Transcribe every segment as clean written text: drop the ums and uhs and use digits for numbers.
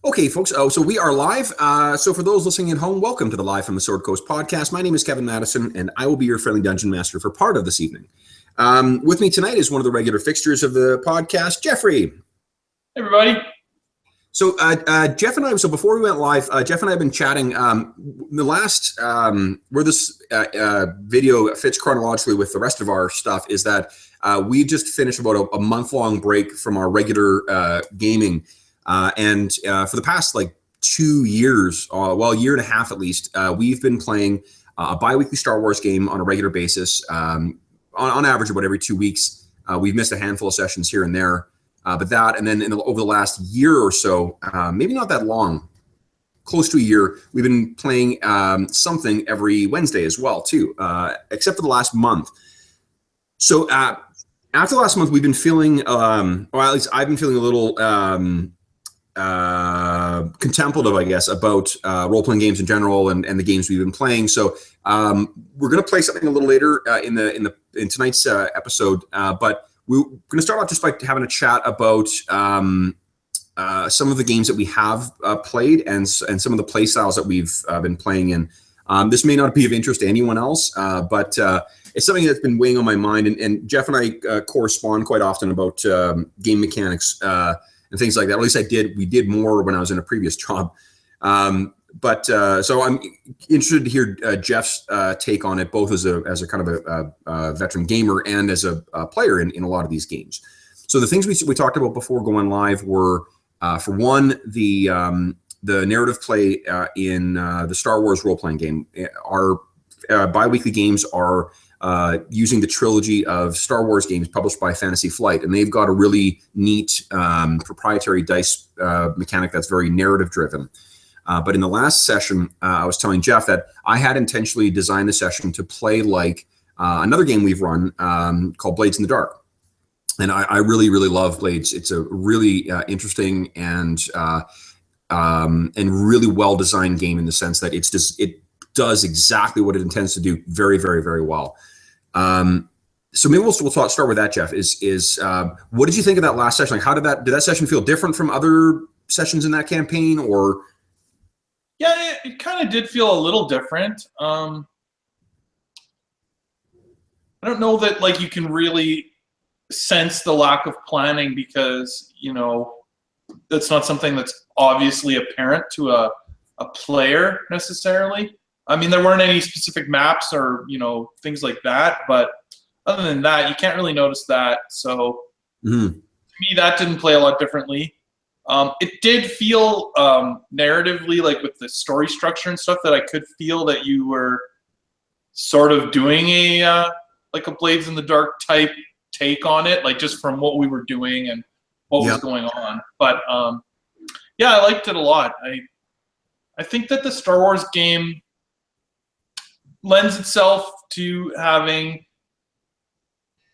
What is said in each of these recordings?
Okay, folks. So we are live. So for those listening at home, welcome to the Live from the Sword Coast podcast. My name is Kevin Madison, and I will be your friendly dungeon master for part of this evening. With me tonight is one of the regular fixtures of the podcast, Jeffrey. Hey, everybody. So Jeff and I. So before we went live, Jeff and I have been chatting. The last where this video fits chronologically with the rest of our stuff is that we just finished about a month-long break from our regular gaming. And for the past 2 years, a year and a half at least, we've been playing a bi-weekly Star Wars game on a regular basis, on average about every 2 weeks. We've missed a handful of sessions here and there, but that, and then over the last year or so, maybe not that long, close to a year, we've been playing something every Wednesday as well too, except for the last month. So after the last month, we've been feeling, or at least I've been feeling a little contemplative, I guess, about role-playing games in general and the games we've been playing. So we're going to play something a little later in tonight's episode, but we're going to start off just by having a chat about some of the games that we have played and some of the play styles that we've been playing in. This may not be of interest to anyone else, but it's something that's been weighing on my mind. And Jeff and I correspond quite often about game mechanics and things like that. At least we did more when I was in a previous job. So I'm interested to hear Jeff's take on it, both as a kind of a veteran gamer and as a player in a lot of these games. So the things we talked about before going live were, for one, the narrative play in the Star Wars role-playing game. Our bi-weekly games are using the trilogy of Star Wars games published by Fantasy Flight, and they've got a really neat proprietary dice mechanic that's very narrative driven. But in the last session, I was telling Jeff that I had intentionally designed the session to play like another game we've run called Blades in the Dark. And I really, really love Blades. It's a really interesting and really well-designed game in the sense that it does exactly what it intends to do very, very, very well. So maybe we'll start with that, Jeff. Is what did you think of that last session? Like, did that session feel different from other sessions in that campaign, or? Yeah, it kind of did feel a little different. I don't know that you can really sense the lack of planning because that's not something that's obviously apparent to a player necessarily. I mean, there weren't any specific maps or, things like that. But other than that, you can't really notice that. So to me, that didn't play a lot differently. It did feel narratively, with the story structure and stuff, that I could feel that you were sort of doing a Blades in the Dark type take on it, just from what we were doing and what was going on. But yeah, I liked it a lot. I think that the Star Wars game lends itself to having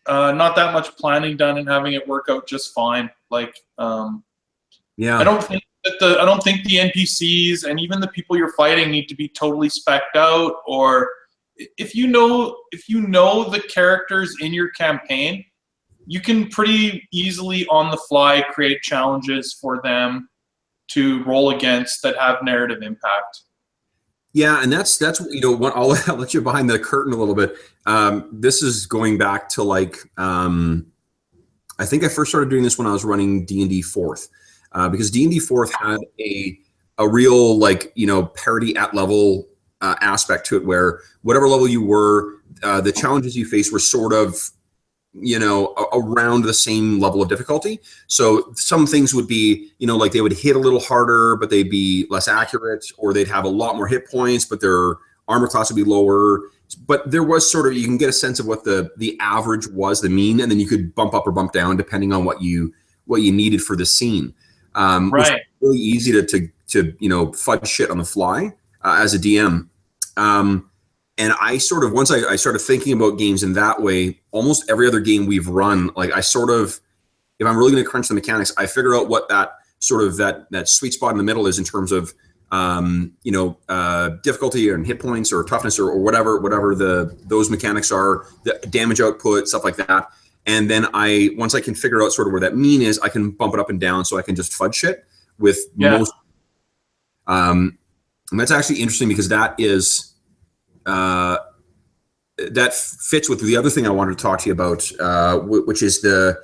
not that much planning done and having it work out just fine. I don't think the NPCs and even the people you're fighting need to be totally spec'd out, or if you know the characters in your campaign, you can pretty easily on the fly create challenges for them to roll against that have narrative impact. Yeah, and that's what I'll let you behind the curtain a little bit. This is going back to I think I first started doing this when I was running D&D 4th, because D&D 4th had a real parity at level aspect to it, where whatever level you were, the challenges you faced were sort of around the same level of difficulty. So some things would be, they would hit a little harder, but they'd be less accurate, or they'd have a lot more hit points, but their armor class would be lower. But there was sort of, you can get a sense of what the average was, the mean, and then you could bump up or bump down depending on what you needed for the scene. Right. It was really easy to fudge shit on the fly as a DM. And I sort of, once I started thinking about games in that way, almost every other game we've run, if I'm really going to crunch the mechanics, I figure out what that sort of that sweet spot in the middle is in terms of, difficulty and hit points or toughness or whatever those mechanics are, the damage output, stuff like that. And then once I can figure out sort of where that mean is, I can bump it up and down so I can just fudge shit with most And that's actually interesting because that is that fits with the other thing I wanted to talk to you about, which is the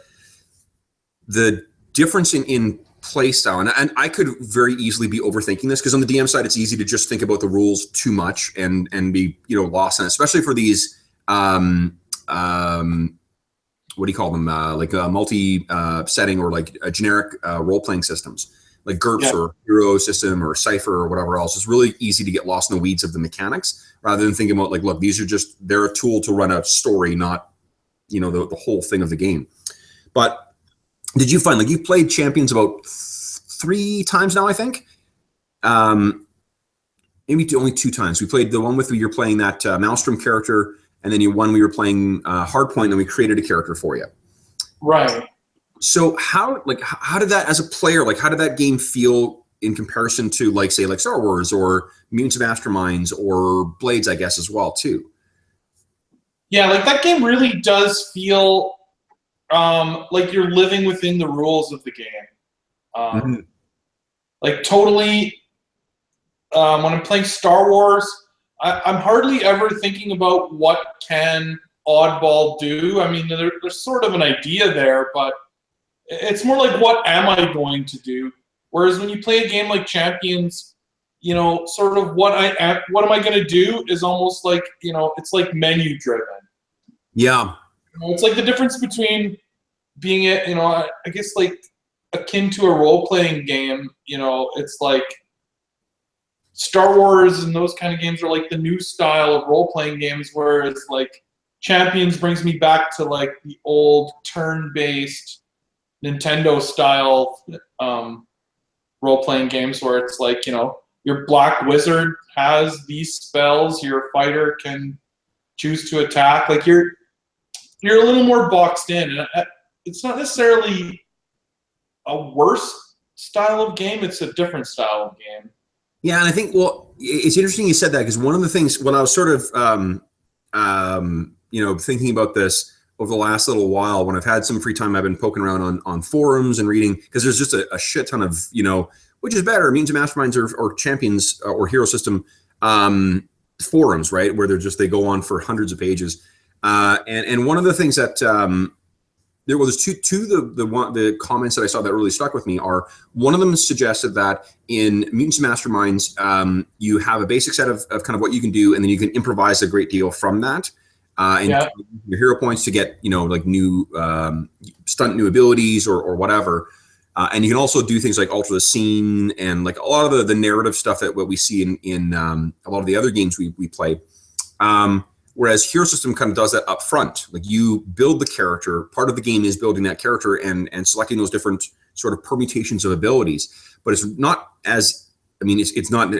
difference in play style. And I could very easily be overthinking this because on the DM side, it's easy to just think about the rules too much and be lost in it, especially for these what do you call them? Like multi setting or like a generic role playing systems like GURPS or Hero System or Cypher or whatever else. It's really easy to get lost in the weeds of the mechanics rather than thinking about like, look, these are they're a tool to run a story, not the whole thing of the game. But did you find, like, you've played Champions about 3 times now, I think? Maybe only 2 times. We played the one with you're playing that Maelstrom character, and then one we were playing Hardpoint, and we created a character for you. Right. So how did that, as a player, like how did that game feel in comparison to like, say, like Star Wars or Mutants of Masterminds or Blades, I guess, as well, too? Yeah, like that game really does feel like you're living within the rules of the game. Like totally, when I'm playing Star Wars, I'm hardly ever thinking about what can Oddball do. I mean, there's sort of an idea there, but it's more like, what am I going to do? Whereas when you play a game like Champions, sort of what am I going to do is almost like, it's like menu driven. Yeah. It's like the difference between being I guess like akin to a role-playing game. It's like Star Wars and those kind of games are like the new style of role-playing games, whereas like Champions brings me back to like the old turn-based Nintendo style role-playing games where it's like, your Black Wizard has these spells, your fighter can choose to attack. Like you're a little more boxed in, and it's not necessarily a worse style of game, it's a different style of game. Yeah, and I think, well, it's interesting you said that, because one of the things when I was sort of thinking about this over the last little while, when I've had some free time, I've been poking around on forums and reading, because there's just a shit ton of, which is better, Mutants and Masterminds or Champions or Hero System forums, right, where they go on for hundreds of pages. And one of the things that there was the comments that I saw that really stuck with me are, one of them suggested that in Mutants and Masterminds, you have a basic set of kind of what you can do, and then you can improvise a great deal from that. And your hero points to get, like new stunt new abilities or whatever. And you can also do things like alter the scene and like a lot of the narrative stuff that what we see in a lot of the other games we play. Whereas Hero System kind of does that up front. Like you build the character. Part of the game is building that character and selecting those different sort of permutations of abilities. But it's not as, it's not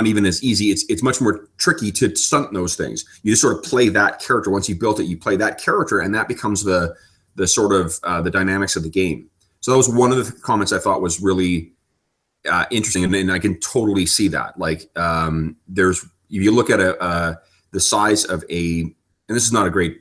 even as easy. It's much more tricky to stunt those things. You just sort of play that character. Once you've built it, you play that character, and that becomes the sort of the dynamics of the game. So that was one of the comments I thought was really interesting, and I can totally see that. Like if you look at the size of and this is not a great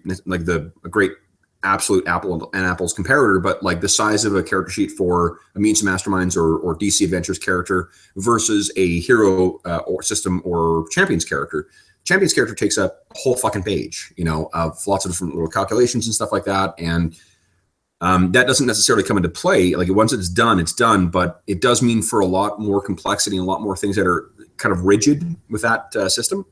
absolute apple and apples comparator, but like the size of a character sheet for a Mutants and Masterminds or DC Adventures character versus a Hero or System or Champions character. Champions character takes up a whole fucking page, of lots of different little calculations and stuff like that. And that doesn't necessarily come into play. Like once it's done, but it does mean for a lot more complexity and a lot more things that are kind of rigid with that system.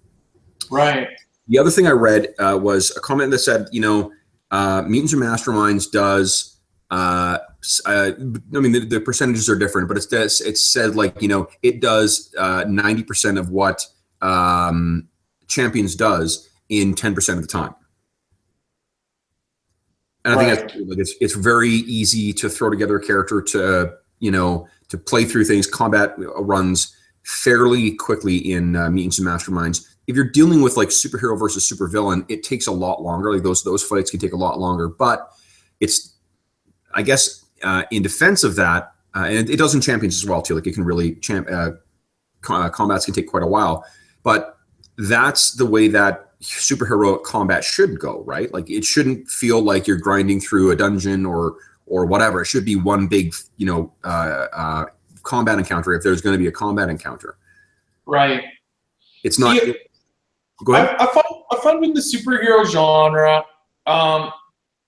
Right. The other thing I read was a comment that said, Mutants and Masterminds does, the percentages are different, but it said like, it does 90% of what Champions does in 10% of the time. And I think that's, it's very easy to throw together a character to play through things. Combat runs fairly quickly in Mutants and Masterminds. If you're dealing with like superhero versus supervillain, it takes a lot longer. Like those fights can take a lot longer. But it's, I guess, in defense of that, and it does in Champions as well too. Like it can really combats can take quite a while. But that's the way that superhero combat should go, right? Like it shouldn't feel like you're grinding through a dungeon or whatever. It should be one big, combat encounter if there's going to be a combat encounter. Right. It's not. See, Go ahead. I find with the superhero genre,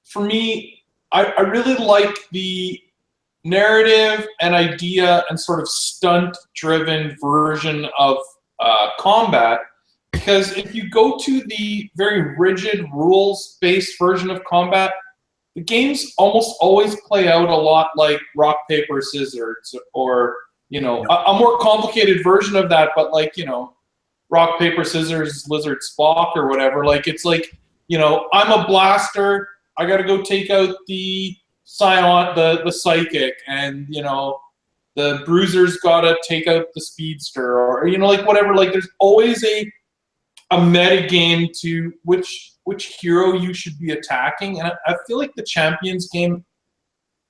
for me, I really like the narrative and idea and sort of stunt-driven version of combat. Because if you go to the very rigid rules-based version of combat, the games almost always play out a lot like rock, paper, scissors, or a more complicated version of that, but like rock, paper, scissors, lizard, Spock, or whatever. Like it's like I'm a blaster. I got to go take out the Scion, the psychic, and the bruiser's got to take out the speedster, or like whatever. Like there's always a meta game to which hero you should be attacking, and I feel like the Champions game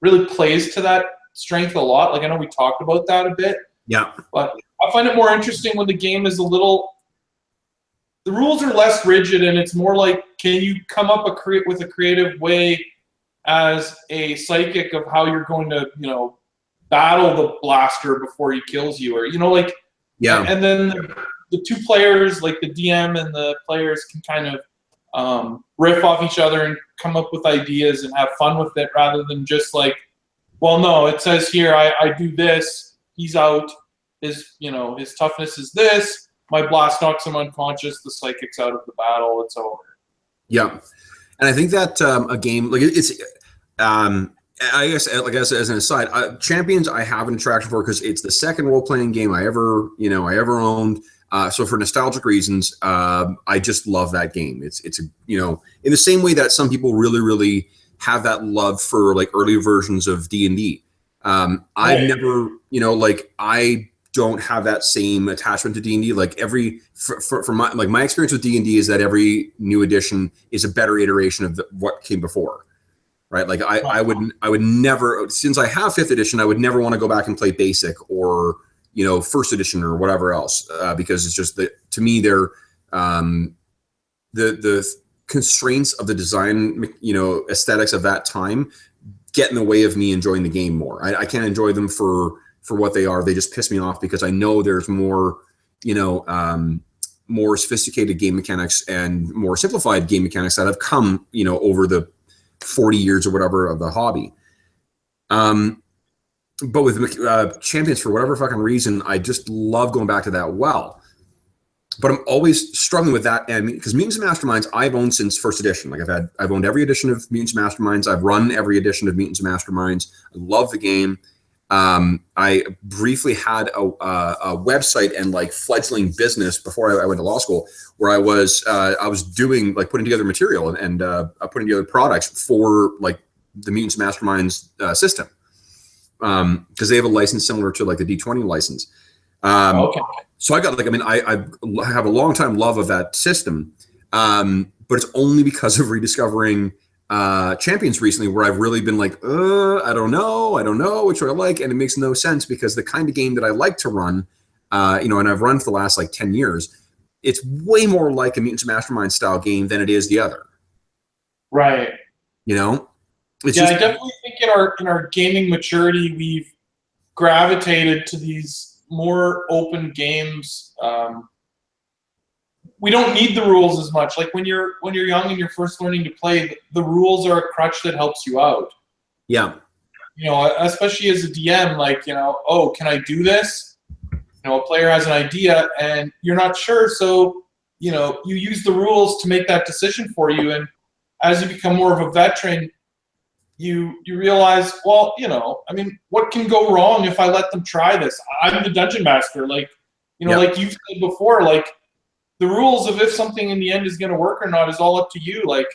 really plays to that strength a lot. Like I know we talked about that a bit, Yeah. but I find it more interesting when the game is the rules are less rigid, and it's more like, can you come up with a creative way as a psychic of how you're going to battle the blaster before he kills you, or Yeah. and then the two players, like the DM and the players, can kind of riff off each other and come up with ideas and have fun with it, rather than just like, well, no, it says here I do this, he's out, his toughness is this, my blast knocks him unconscious, the psychic's out of the battle, it's over. Yeah, and I think that a game like it's, I guess like as an aside, Champions I have an attraction for because it's the second role playing game I ever owned. So for nostalgic reasons, I just love that game. It's in the same way that some people really have that love for like early versions of D&D. I've never I don't have that same attachment to D&D. Like for my experience with D&D is that every new edition is a better iteration of what came before, right? Like I would never, since I have 5th edition, I would never want to go back and play basic or 1st edition or whatever else, because it's just that to me they're the constraints of the design aesthetics of that time get in the way of me enjoying the game more. I can't enjoy them for what they are. They just piss me off because I know there's more, more sophisticated game mechanics and more simplified game mechanics that have come, over the 40 years or whatever of the hobby. But with Champions, for whatever fucking reason, I just love going back to that well. But I'm always struggling with that, and because Mutants and Masterminds I've owned since 1st edition. Like I've owned every edition of Mutants and Masterminds. I've run every edition of Mutants and Masterminds. I love the game. I briefly had a website and like fledgling business before I went to law school, where I was doing like putting together material and putting together products for like the Mutants and Masterminds system, because they have a license similar to like the D20 license. Okay. So I got I have a long time love of that system, but it's only because of rediscovering Champions recently where I've really been like, I don't know which one I like, and it makes no sense because the kind of game that I like to run, and I've run for the last like 10 years, it's way more like a Mutants and Mastermind style game than it is the other. Right. It's I definitely think in our gaming maturity, we've gravitated to these more open games. We don't need the rules as much. Like when you're young and you're first learning to play, the rules are a crutch that helps you out. Yeah. Especially as a DM, like, oh, can I do this? A player has an idea and you're not sure, so you use the rules to make that decision for you. And as you become more of a veteran, you realize, well, what can go wrong if I let them try this? I'm the dungeon master. Like, like you've said before, like the rules of if something in the end is going to work or not is all up to you. Like,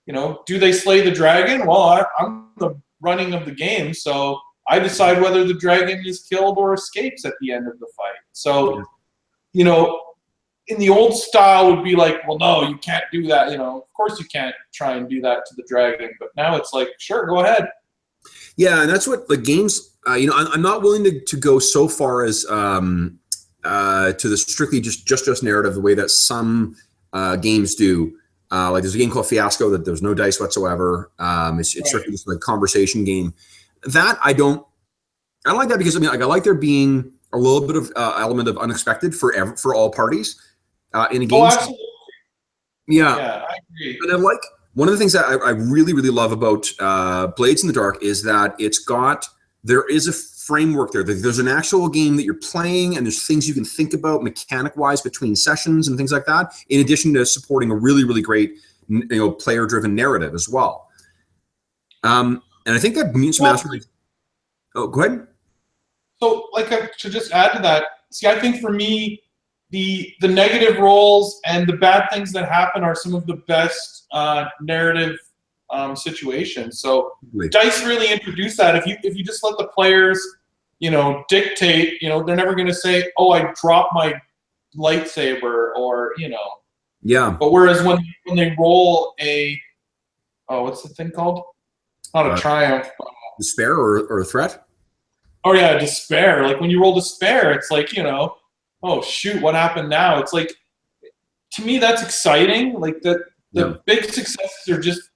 do they slay the dragon? Well, I'm the running of the game, so I decide whether the dragon is killed or escapes at the end of the fight. So, in the old style would be like, well, no, you can't do that. Of course you can't try and do that to the dragon. But now it's like, sure, go ahead. Yeah, and that's what the games. I'm not willing to go so far as to the strictly just narrative the way that some games do. Like there's a game called Fiasco that there's no dice whatsoever. It's strictly just like a conversation game. That I don't like that because I like there being a little bit of element of unexpected for all parties in a game. Oh, absolutely. Yeah. Yeah, I agree. And I like one of the things that I really, really love about Blades in the Dark is that there is a framework there. There's an actual game that you're playing, and there's things you can think about mechanic-wise between sessions and things like that, in addition to supporting a really, really great player-driven narrative as well. And I think that Mutants Masterpiece. Oh, go ahead. So, like, to just add to that, see, I think for me, the negative rolls and the bad things that happen are some of the best narrative situations. So dice really introduce that. If you just let the players, dictate, they're never going to say, "Oh, I dropped my lightsaber," or Yeah. But whereas when they roll what's the thing called? Not a triumph. Despair or a threat. Oh yeah, despair. Like when you roll despair, it's like oh shoot, what happened now? It's like, to me, that's exciting. Like the big successes are just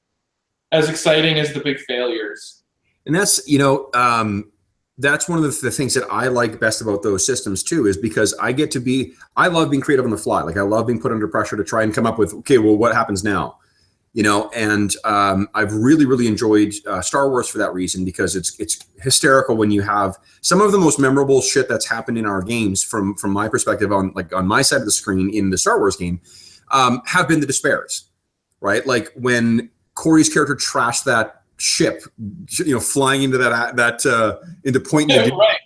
as exciting as the big failures. And that's that's one of the things that I like best about those systems too, is because I love being creative on the fly. Like I love being put under pressure to try and come up with, okay, well, what happens now? And I've really, really enjoyed Star Wars for that reason, because it's hysterical when you have some of the most memorable shit that's happened in our games from my perspective on my side of the screen in the Star Wars game have been the despairs, right? Like when Corey's character trashed that ship, flying into into Point. Yeah, right.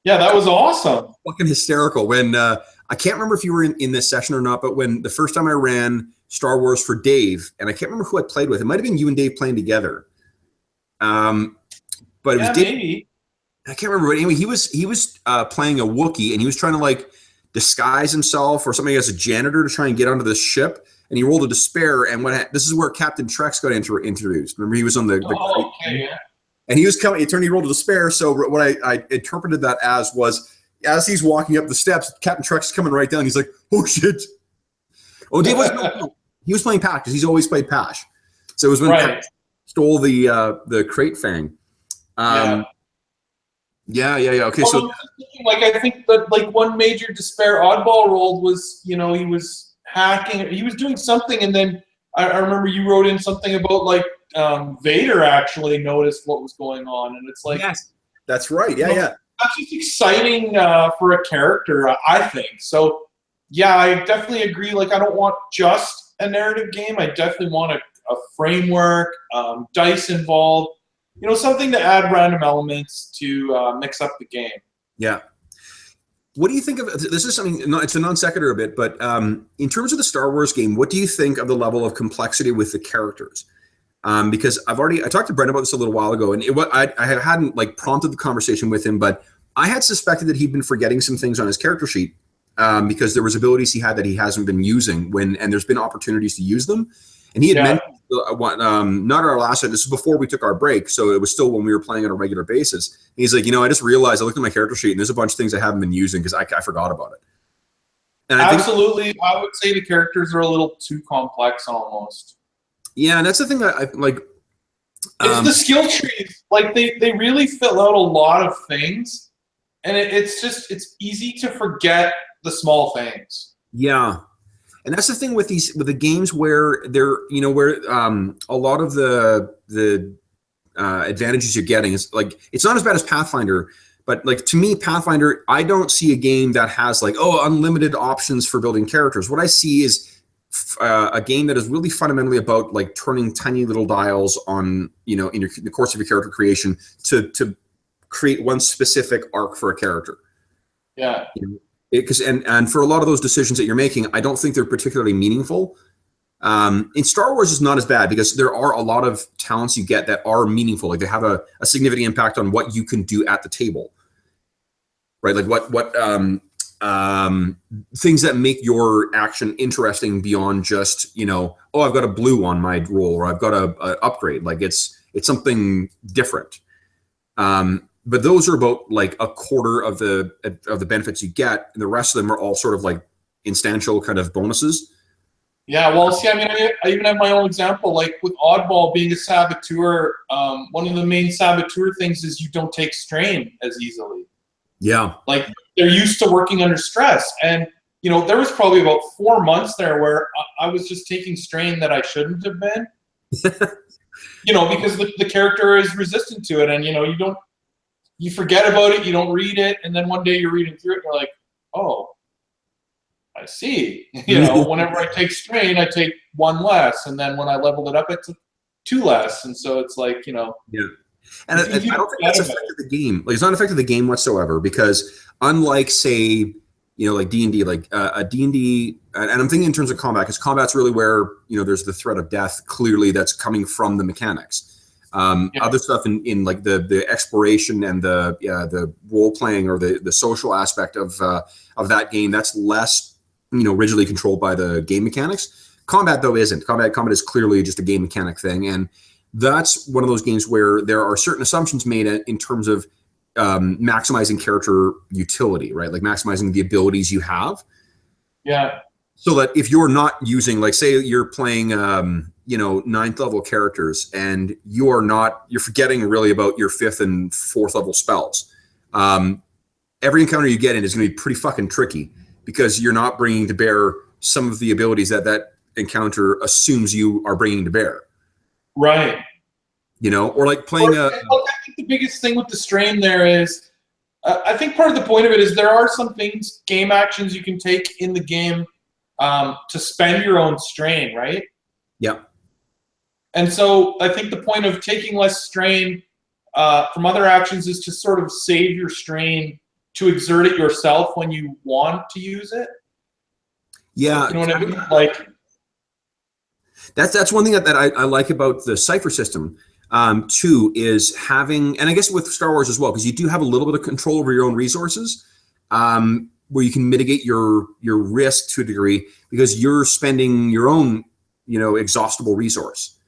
Yeah, that was awesome. Fucking hysterical. When I can't remember if you were in this session or not, but when the first time I ran Star Wars for Dave, and I can't remember who I played with. It might have been you and Dave playing together. But it was Dave. Maybe. I can't remember. But anyway, he was playing a Wookiee, and he was trying to disguise himself or something as a janitor to try and get onto this ship. And he rolled a despair. And this is where Captain Trex got introduced. Remember, he was on the okay, yeah. And he was coming. It turned he rolled a despair. So what I interpreted that was as he's walking up the steps, Captain Trex is coming right down. He's like, "Oh shit!" Oh, Dave wasn't. He was playing Pash because he's always played Pash. So it was when Pash stole the crate fang. Yeah. Okay, so I think that one major despair oddball roll was he was hacking. He was doing something, and then I remember you wrote in something about Vader actually noticed what was going on, and it's like, yes, that's right. Yeah. That's just exciting for a character, I think. So yeah, I definitely agree. I don't want just a narrative game. I definitely want a framework, dice involved, something to add random elements to mix up the game. Yeah. What do you think of this? Is something, it's a non sequitur a bit, but in terms of the Star Wars game, what do you think of the level of complexity with the characters? Because I talked to Brent about this a little while ago, and I hadn't prompted the conversation with him, but I had suspected that he'd been forgetting some things on his character sheet. Because there was abilities he had that he hasn't been using and there's been opportunities to use them. And he had mentioned, not our last time, this is before we took our break, so it was still when we were playing on a regular basis. And he's like, I just realized, I looked at my character sheet and there's a bunch of things I haven't been using because I forgot about it. And absolutely, I would say the characters are a little too complex almost. Yeah, and that's the thing that I like. It's the skill trees. They really fill out a lot of things, and it's easy to forget the small things. Yeah. And that's the thing with the games where they're, where a lot of the advantages you're getting is it's not as bad as Pathfinder, but to me, Pathfinder, I don't see a game that has unlimited options for building characters. What I see is a game that is really fundamentally about turning tiny little dials on, in the course of your character creation to create one specific arc for a character. Yeah. Because and for a lot of those decisions that you're making, I don't think they're particularly meaningful. In Star Wars, it's not as bad because there are a lot of talents you get that are meaningful. They have a significant impact on what you can do at the table, right? What things that make your action interesting beyond just oh, I've got a blue on my roll or I've got a upgrade. It's something different. But those are about a quarter of the benefits you get, and the rest of them are all sort of instantial kind of bonuses. Yeah, well, see, I even have my own example. With Oddball being a saboteur, one of the main saboteur things is you don't take strain as easily. Yeah. they're used to working under stress. And you know, there was probably about 4 months there where I was just taking strain that I shouldn't have been. You know, because the character is resistant to it, and you know, you forget about it, you don't read it, and then one day you're reading through it, and you're like, oh, I see. You know, whenever I take strain, I take 1 less, and then when I leveled it up, it took 2 less, and so it's like, you know. Yeah. And I don't think that's affected the game. Like, it's not affected the game whatsoever, because unlike, say, you know, like D&D, like a D&D, and I'm thinking in terms of combat, because combat's really where, you know, there's the threat of death clearly that's coming from the mechanics. Other stuff in like the exploration and the role playing or the social aspect of that game, that's less, you know, rigidly controlled by the game mechanics. Combat though isn't. Combat is clearly just a game mechanic thing, and that's one of those games where there are certain assumptions made in terms of maximizing character utility, right? Like maximizing the abilities you have. Yeah. So that if you're not using, like, say you're playing, you know, 9th level characters, and you're forgetting really about your 5th and 4th level spells. Every encounter you get in is going to be pretty fucking tricky, because you're not bringing to bear some of the abilities that encounter assumes you are bringing to bear. Right. You know, or like playing I think the biggest thing with the strain there is, I think part of the point of it is there are some things, game actions you can take in the game to spend your own strain, right? Yeah. And so I think the point of taking less strain from other actions is to sort of save your strain to exert it yourself when you want to use it. Yeah. You know what I mean? Like, that's one thing that I like about the Cypher system, too, is having, and I guess with Star Wars as well, because you do have a little bit of control over your own resources, where you can mitigate your risk to a degree, because you're spending your own, you know, exhaustible resource.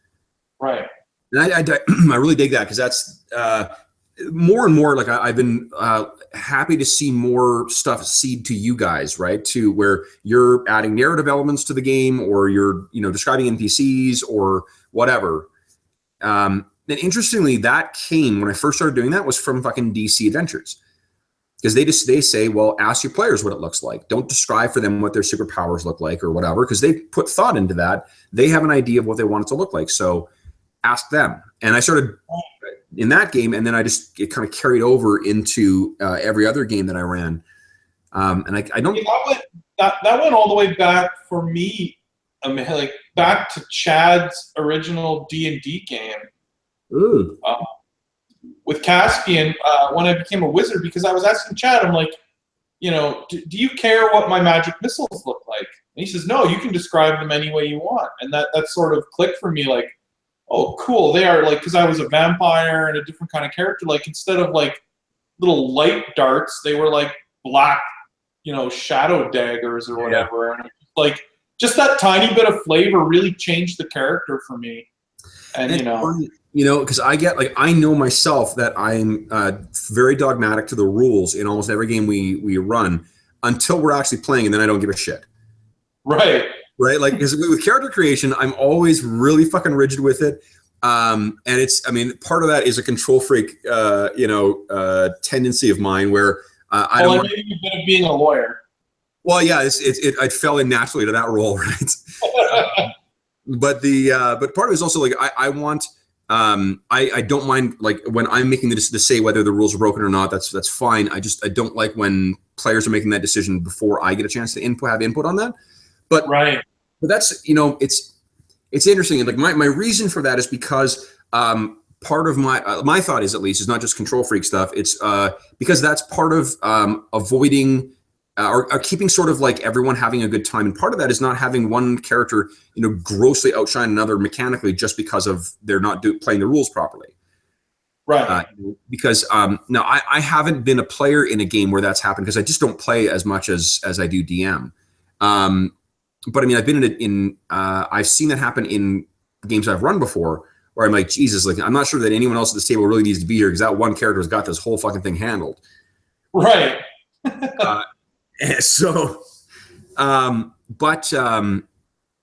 Right. And I really dig that, because that's more and more, like, I've been happy to see more stuff seed to you guys, right? To where you're adding narrative elements to the game, or you're, you know, describing NPCs or whatever. And interestingly, that came when I first started doing that was from fucking DC Adventures, because they say, well, ask your players what it looks like. Don't describe for them what their superpowers look like or whatever, because they put thought into that. They have an idea of what they want it to look like. So ask them. And I started in that game, and then it kind of carried over into every other game that I ran. And I don't. That went all the way back for me. I mean, like back to Chad's original D&D game. Ooh. With Caspian, when I became a wizard, because I was asking Chad, I'm like, you know, do you care what my magic missiles look like? And he says, no, you can describe them any way you want. And that sort of clicked for me, like, oh, cool. They are like, because I was a vampire and a different kind of character. Like, instead of like little light darts, they were like black, you know, shadow daggers or whatever. Yeah. And like, just that tiny bit of flavor really changed the character for me. And you know, because I know myself that I'm very dogmatic to the rules in almost every game we run until we're actually playing, and then I don't give a shit. Right. Right, like, because with character creation, I'm always really fucking rigid with it, and it's, I mean, part of that is a control freak, tendency of mine where I don't. Maybe a bit of being a lawyer. Well, yeah, I fell in naturally to that role, right? But part of it is also like I want. I don't mind, like, when I'm making the decision to say whether the rules are broken or not. That's fine. I don't like when players are making that decision before I get a chance to have input on that. But right. But that's, you know, it's interesting. And like my reason for that is because part of my thought is, at least, is not just control freak stuff. It's because that's part of avoiding or keeping sort of like everyone having a good time. And part of that is not having one character, you know, grossly outshine another mechanically just because of they're not playing the rules properly. Right. Because now I haven't been a player in a game where that's happened, because I just don't play as much as I do DM. But I mean, I've been I've seen that happen in games I've run before, where I'm like, Jesus, like, I'm not sure that anyone else at this table really needs to be here, because that one character has got this whole fucking thing handled. Right. So, the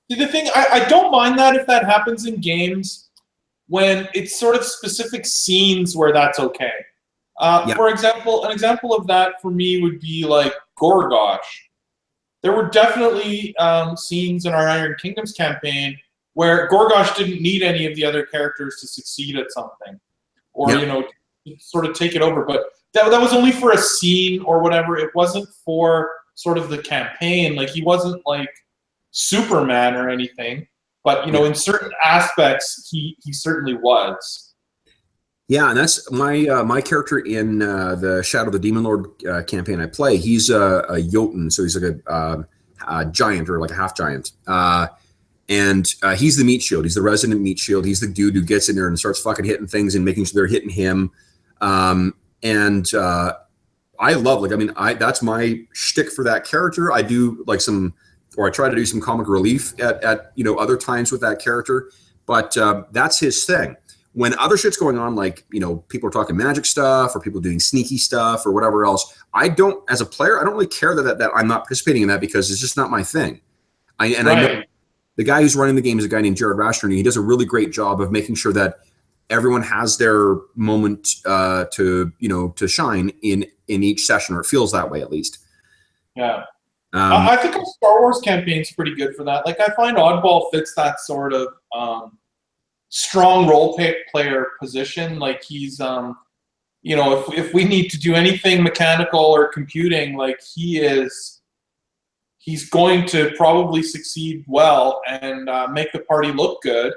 thing, I don't mind that if that happens in games when it's sort of specific scenes where that's okay. Yeah. For example, an example of that for me would be like Gorgosh. There were definitely scenes in our Iron Kingdoms campaign where Gorgosh didn't need any of the other characters to succeed at something, or Yep. you know, sort of take it over. But that was only for a scene or whatever. It wasn't for sort of the campaign. Like he wasn't like Superman or anything. But you know, in certain aspects, he certainly was. Yeah, and that's my character in the Shadow of the Demon Lord campaign I play. He's a Jotun, so he's like a giant or like a half giant. And he's the meat shield. He's the resident meat shield. He's the dude who gets in there and starts fucking hitting things and making sure they're hitting him. And I love, like, I mean, that's my shtick for that character. I do like I try to do some comic relief at you know, other times with that character, but that's his thing. When other shit's going on, like, you know, people are talking magic stuff or people doing sneaky stuff or whatever else, as a player, I don't really care that I'm not participating in that, because it's just not my thing. I know the guy who's running the game is a guy named Jared Rashner, and he does a really great job of making sure that everyone has their moment to shine in each session, or it feels that way at least. Yeah. I think our Star Wars campaign's pretty good for that. Like, I find Oddball fits that sort of strong role player position. Like, he's, you know, if we need to do anything mechanical or computing, like, he's going to probably succeed well and make the party look good.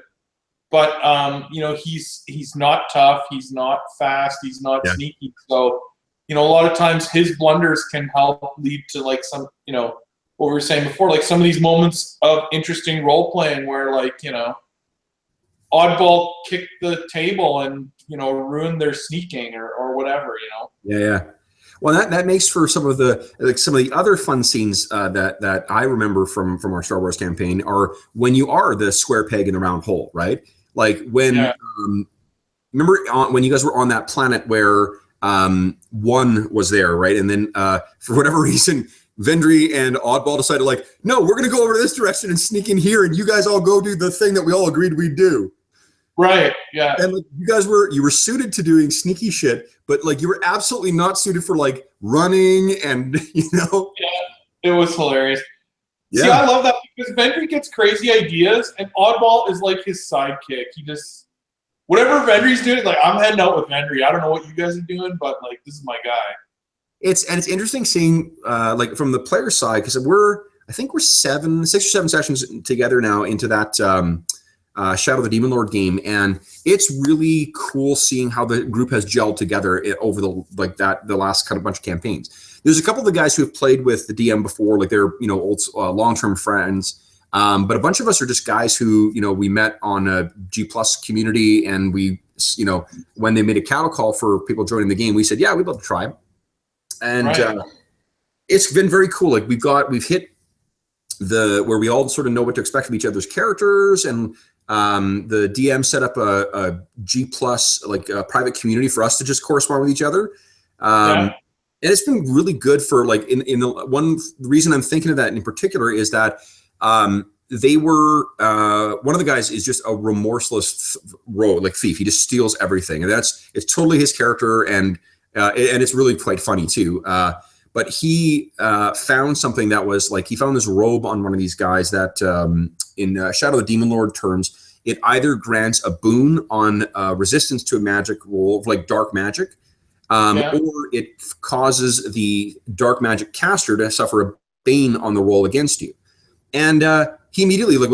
But you know, he's not tough. He's not fast. He's not sneaky. So, you know, a lot of times his blunders can help lead to, like, some, you know, what we were saying before, like some of these moments of interesting role playing where, like, you know, Oddball kicked the table and, you know, ruined their sneaking or whatever, you know. Yeah. Well, that makes for some of the other fun scenes that I remember from our Star Wars campaign are when you are the square peg in the round hole, right? Like when remember when you guys were on that planet where one was there, right? And then for whatever reason, Vendry and Oddball decided, like, no, we're going to go over this direction and sneak in here, and you guys all go do the thing that we all agreed we'd do. Right. Yeah. And like, you were suited to doing sneaky shit, but like you were absolutely not suited for like running and, you know. Yeah, it was hilarious. Yeah. See, I love that because Vendry gets crazy ideas, and Oddball is like his sidekick. He just, whatever Vendry's doing, like, I'm heading out with Vendry. I don't know what you guys are doing, but like, this is my guy. It's interesting seeing like from the player side, because I think we're 6 or 7 sessions together now into that Shadow of the Demon Lord game, and it's really cool seeing how the group has gelled together over the last kind of bunch of campaigns. There's a couple of the guys who have played with the DM before, like they're, you know, old long-term friends, but a bunch of us are just guys who, you know, we met on a G+ community, and we, you know, when they made a cattle call for people joining the game, we said, yeah, we'd love to try. And it's been very cool. Like we've hit where we all sort of know what to expect from each other's characters, and the DM set up a G+ like a private community for us to just correspond with each other. And it's been really good for, like, in the one reason I'm thinking of that in particular is that they were one of the guys is just a remorseless thief. He just steals everything, and it's totally his character, and it's really quite funny too. But he found something that was like, he found this robe on one of these guys that in Shadow of the Demon Lord terms, it either grants a boon on resistance to a magic roll of like dark magic, or it causes the dark magic caster to suffer a bane on the roll against you. And he immediately, like,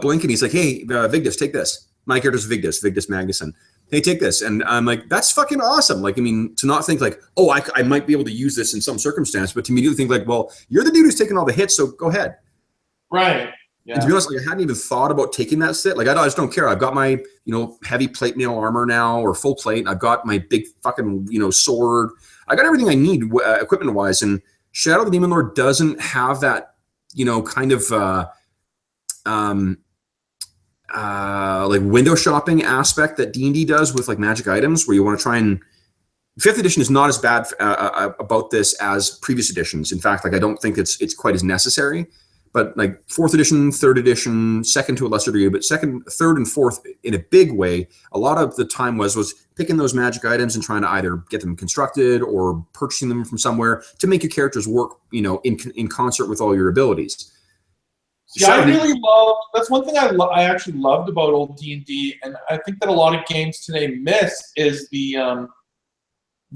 blink, and he's like, hey, Vigdis, take this. My character's Vigdis Magnuson. Hey, take this. And I'm like, that's fucking awesome. Like, I mean, to not think like, oh, I might be able to use this in some circumstance, but to immediately think like, well, you're the dude who's taking all the hits, so go ahead. Right. Yeah. And to be honest, like, I hadn't even thought about taking that sit. Like, I just don't care. I've got my, you know, heavy plate mail armor now, or full plate. I've got my big fucking, you know, sword. I got everything I need equipment wise. And Shadow of the Demon Lord doesn't have that, you know, kind of like window shopping aspect that D&D does with like magic items, where you want to try and 5th edition is not as bad about this as previous editions. In fact, like, I don't think it's quite as necessary, but like fourth edition, third edition, second to a lesser degree, but second, third, and fourth in a big way. A lot of the time was picking those magic items and trying to either get them constructed or purchasing them from somewhere to make your characters work, in concert with all your abilities. Yeah, I really love. That's one thing I actually loved about old D&D, and I think that a lot of games today miss is the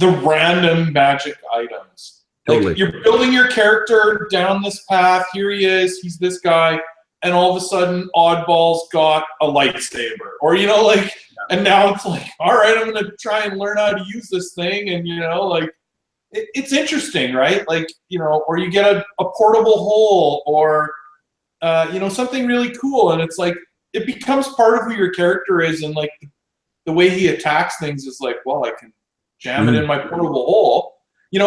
random magic items. Totally. Like you're building your character down this path. Here he is. He's this guy, and all of a sudden, Oddball's got a lightsaber, or and now it's like, all right, I'm gonna try and learn how to use this thing, and it's interesting, right? Like or you get a portable hole, or something really cool, and it's like it becomes part of who your character is, and like the way he attacks things is like, well, I can jam it in my portable hole, and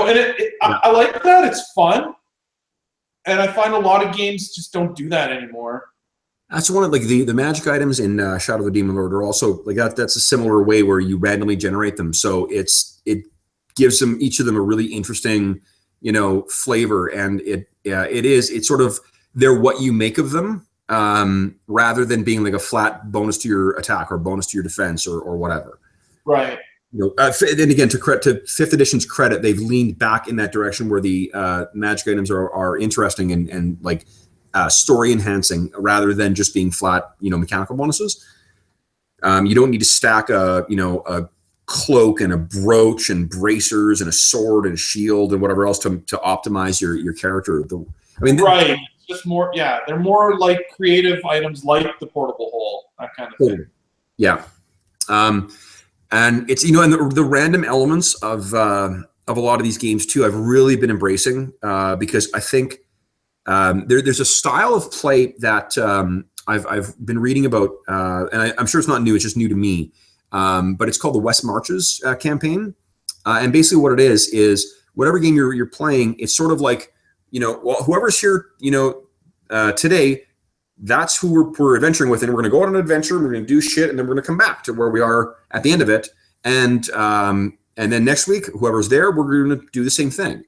I like that. It's fun, and I find a lot of games just don't do that anymore. That's one of the magic items in Shadow of the Demon Lord are also like that. That's a similar way where you randomly generate them, so it gives them each of them a really interesting flavor, and it's sort of they're what you make of them, rather than being like a flat bonus to your attack or bonus to your defense or whatever. Right. Then again, to fifth edition's credit, they've leaned back in that direction where the magic items are interesting and like story enhancing rather than just being flat, mechanical bonuses. You don't need to stack a cloak and a brooch and bracers and a sword and a shield and whatever else to optimize your character. Right. Just more, yeah. They're more like creative items, like the portable hole, that kind of thing. Yeah, and it's and the random elements of a lot of these games too. I've really been embracing because I think there's a style of play that I've been reading about, and I'm sure it's not new. It's just new to me, but it's called the West Marches campaign, and basically what it is whatever game you're playing, it's sort of like whoever's here, today, that's who we're adventuring with, and we're going to go on an adventure, and we're going to do shit, and then we're going to come back to where we are at the end of it, and then next week, whoever's there, we're going to do the same thing.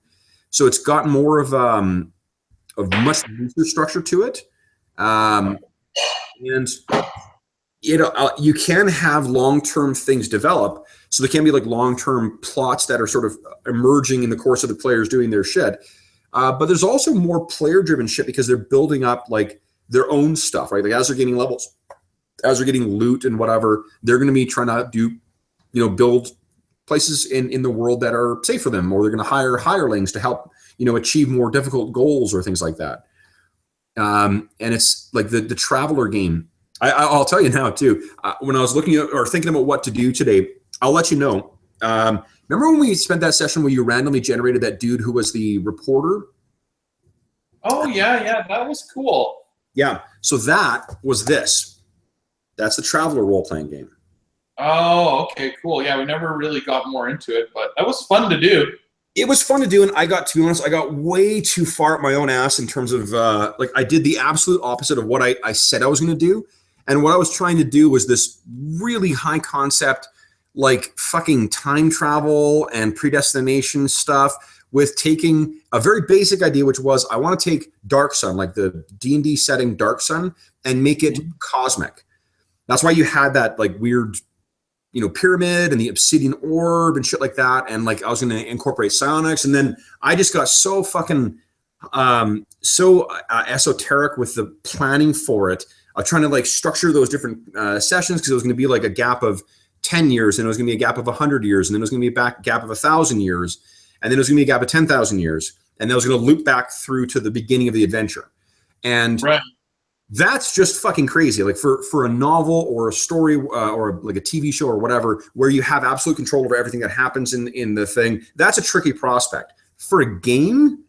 So it's got more of much looser structure to it, and you can have long-term things develop. So there can be like long-term plots that are sort of emerging in the course of the players doing their shit. But there's also more player-driven shit because they're building up like their own stuff, right? Like as they're getting levels, as they're getting loot and whatever, they're going to be trying to do, build places in the world that are safe for them, or they're going to hire hirelings to help, achieve more difficult goals or things like that. And it's like the Traveler game. I'll tell you now too. When I was looking at or thinking about what to do today, I'll let you know. Remember when we spent that session where you randomly generated that dude who was the reporter? Oh, yeah, that was cool. Yeah, so that was this. That's the Traveler role-playing game. Oh, okay, cool. Yeah, we never really got more into it, but that was fun to do. It was fun to do, and to be honest, I got way too far up my own ass in terms of, I did the absolute opposite of what I said I was going to do, and what I was trying to do was this really high concept, like fucking time travel and predestination stuff with taking a very basic idea, which was I want to take Dark Sun, like the D&D setting Dark Sun, and make it cosmic. That's why you had that like weird, pyramid and the obsidian orb and shit like that. And like I was going to incorporate psionics, and then I just got so fucking esoteric with the planning for it. I was trying to like structure those different sessions because it was going to be like a gap of 10 years, and it was going to be a gap of 100 years, and then it was going to be a gap of 1,000 years, and then it was going to be a gap of 10,000 years, and then it was going to loop back through to the beginning of the adventure. And that's just fucking crazy. Like for a novel or a story or like a TV show or whatever, where you have absolute control over everything that happens in the thing, that's a tricky prospect. For a game,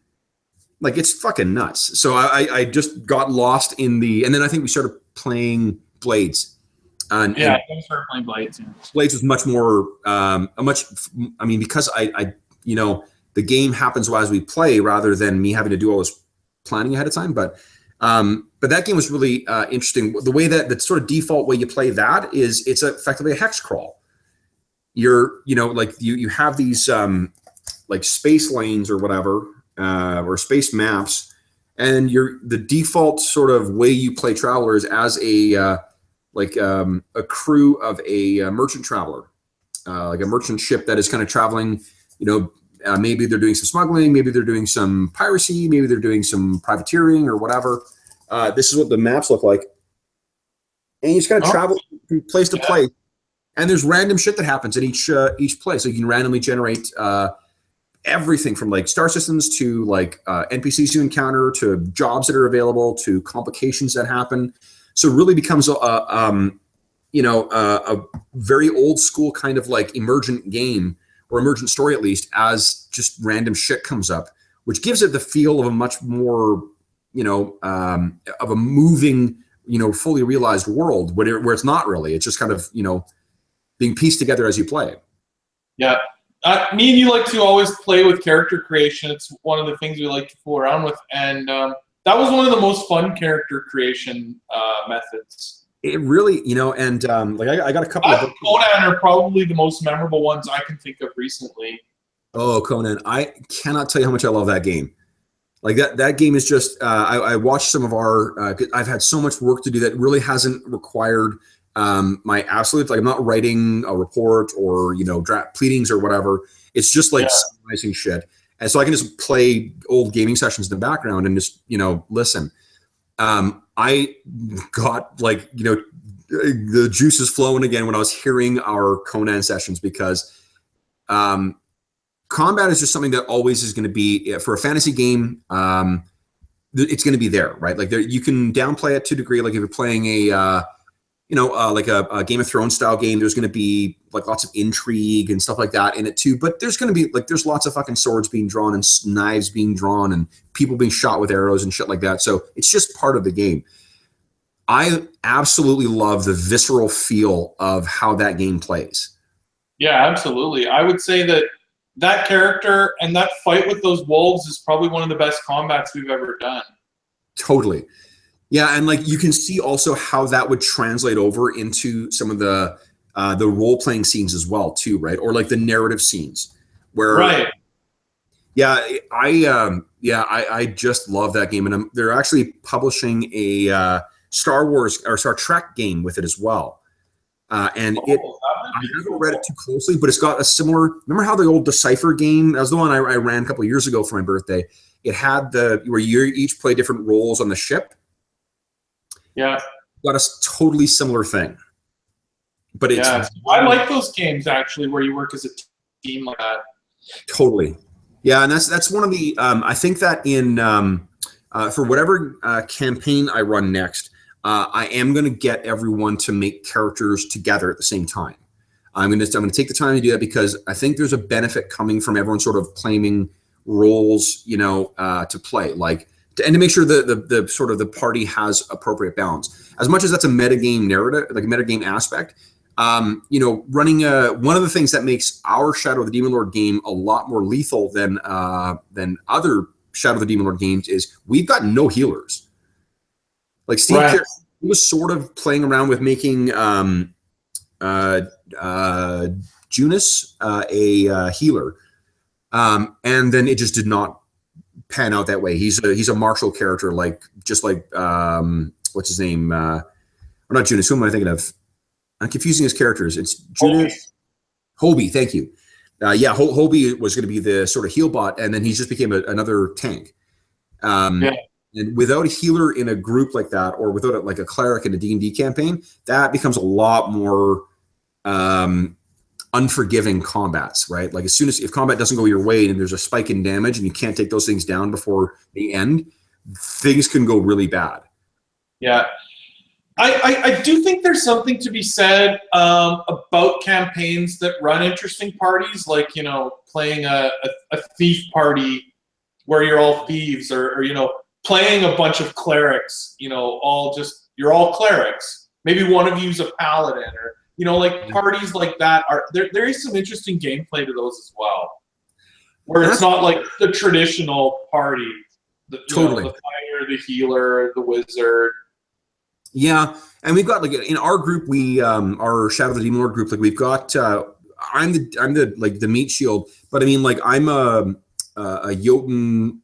like it's fucking nuts. So I just got lost in and then I think we started playing Blades. And I started playing Blades. Yeah. Blades was much more, because the game happens as we play rather than me having to do all this planning ahead of time. But that game was really interesting. The way that sort of default way you play that is it's effectively a hex crawl. You have these like space lanes or whatever, or space maps, and the default sort of way you play Traveller is as a crew of a merchant traveler, like a merchant ship that is kind of traveling. Maybe they're doing some smuggling, maybe they're doing some piracy, maybe they're doing some privateering or whatever. This is what the maps look like, and you just kind of travel from place to place. And there's random shit that happens at each place. So you can randomly generate everything from like star systems to like NPCs you encounter to jobs that are available to complications that happen. So it really becomes a very old school kind of like emergent game, or emergent story at least, as just random shit comes up, which gives it the feel of a much more of a moving, fully realized world where it's not really. It's just kind of being pieced together as you play. Yeah. Me and you like to always play with character creation. It's one of the things we like to fool around with. And that was one of the most fun character creation methods. It really, and I got a couple of Conan are probably the most memorable ones I can think of recently. Oh, Conan. I cannot tell you how much I love that game. Like that game is just, I watched some of I've had so much work to do that really hasn't required my absolute, like I'm not writing a report or, draft pleadings or whatever. It's just like summarizing shit. And so I can just play old gaming sessions in the background and just, listen. I got like, the juices flowing again when I was hearing our Conan sessions, because combat is just something that always is going to be, for a fantasy game, it's going to be there, right? Like you can downplay it to a degree. Like if you're playing a Game of Thrones style game, there's going to be like lots of intrigue and stuff like that in it too. But there's going to be like, there's lots of fucking swords being drawn and knives being drawn and people being shot with arrows and shit like that. So it's just part of the game. I absolutely love the visceral feel of how that game plays. Yeah, absolutely. I would say that character and that fight with those wolves is probably one of the best combats we've ever done. Totally. Yeah, and like you can see also how that would translate over into some of the role-playing scenes as well too, right? Or like the narrative scenes where right. Yeah, I just love that game, and they're actually publishing a Star Wars or Star Trek game with it as well. I haven't read it too closely, but it's got a similar. Remember how the old Decipher game? That was the one I ran a couple of years ago for my birthday. It had where you each play different roles on the ship. Yeah, got a totally similar thing. But it's I like those games actually, where you work as a team like that. Totally. Yeah, and that's one of the. I think that in for whatever campaign I run next, I am going to get everyone to make characters together at the same time. I'm going to take the time to do that because I think there's a benefit coming from everyone sort of claiming roles, to play, and to make sure the sort of the party has appropriate balance. As much as that's a metagame narrative, like a metagame aspect, running one of the things that makes our Shadow of the Demon Lord game a lot more lethal than other Shadow of the Demon Lord games is we've got no healers. Like Steve right. He was sort of playing around with making Junis a healer, and then it just did not pan out that way. He's a martial character, just like what's his name? Or not Junis. Who am I thinking of? I'm confusing his characters. It's Junis. Hobie. Thank you. Hobie was going to be the sort of heal bot, and then he just became another tank. And without a healer in a group like that, or without a cleric in a D&D campaign, that becomes a lot more unforgiving combats, right? Like if combat doesn't go your way and there's a spike in damage and you can't take those things down before the end, things can go really bad. Yeah. I do think there's something to be said about campaigns that run interesting parties, like, playing a thief party where you're all thieves, or playing a bunch of clerics, you're all clerics. Maybe one of you's a paladin, or parties like that there is some interesting gameplay to those as well, where it's not like the traditional party. Totally. The fighter, the healer, the wizard. Yeah, and we've got in our group, we our Shadow of the Demon Lord group, we've got I'm the meat shield, but I mean I'm a Jotun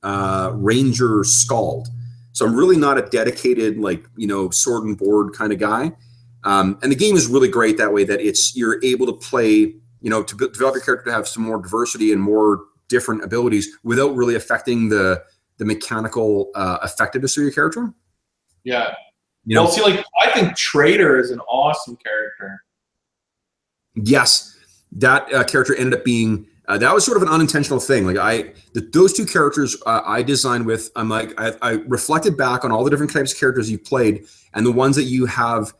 ranger scald. So I'm really not a dedicated, like, sword and board kind of guy. And the game is really great that way, that you're able to play, to develop your character to have some more diversity and more different abilities without really affecting the mechanical effectiveness of your character. Yeah. Well, see, like, I think Trader is an awesome character. Yes, that character ended up being that was sort of an unintentional thing. Like those two characters I designed with, I'm like, I reflected back on all the different types of characters you've played and the ones that you have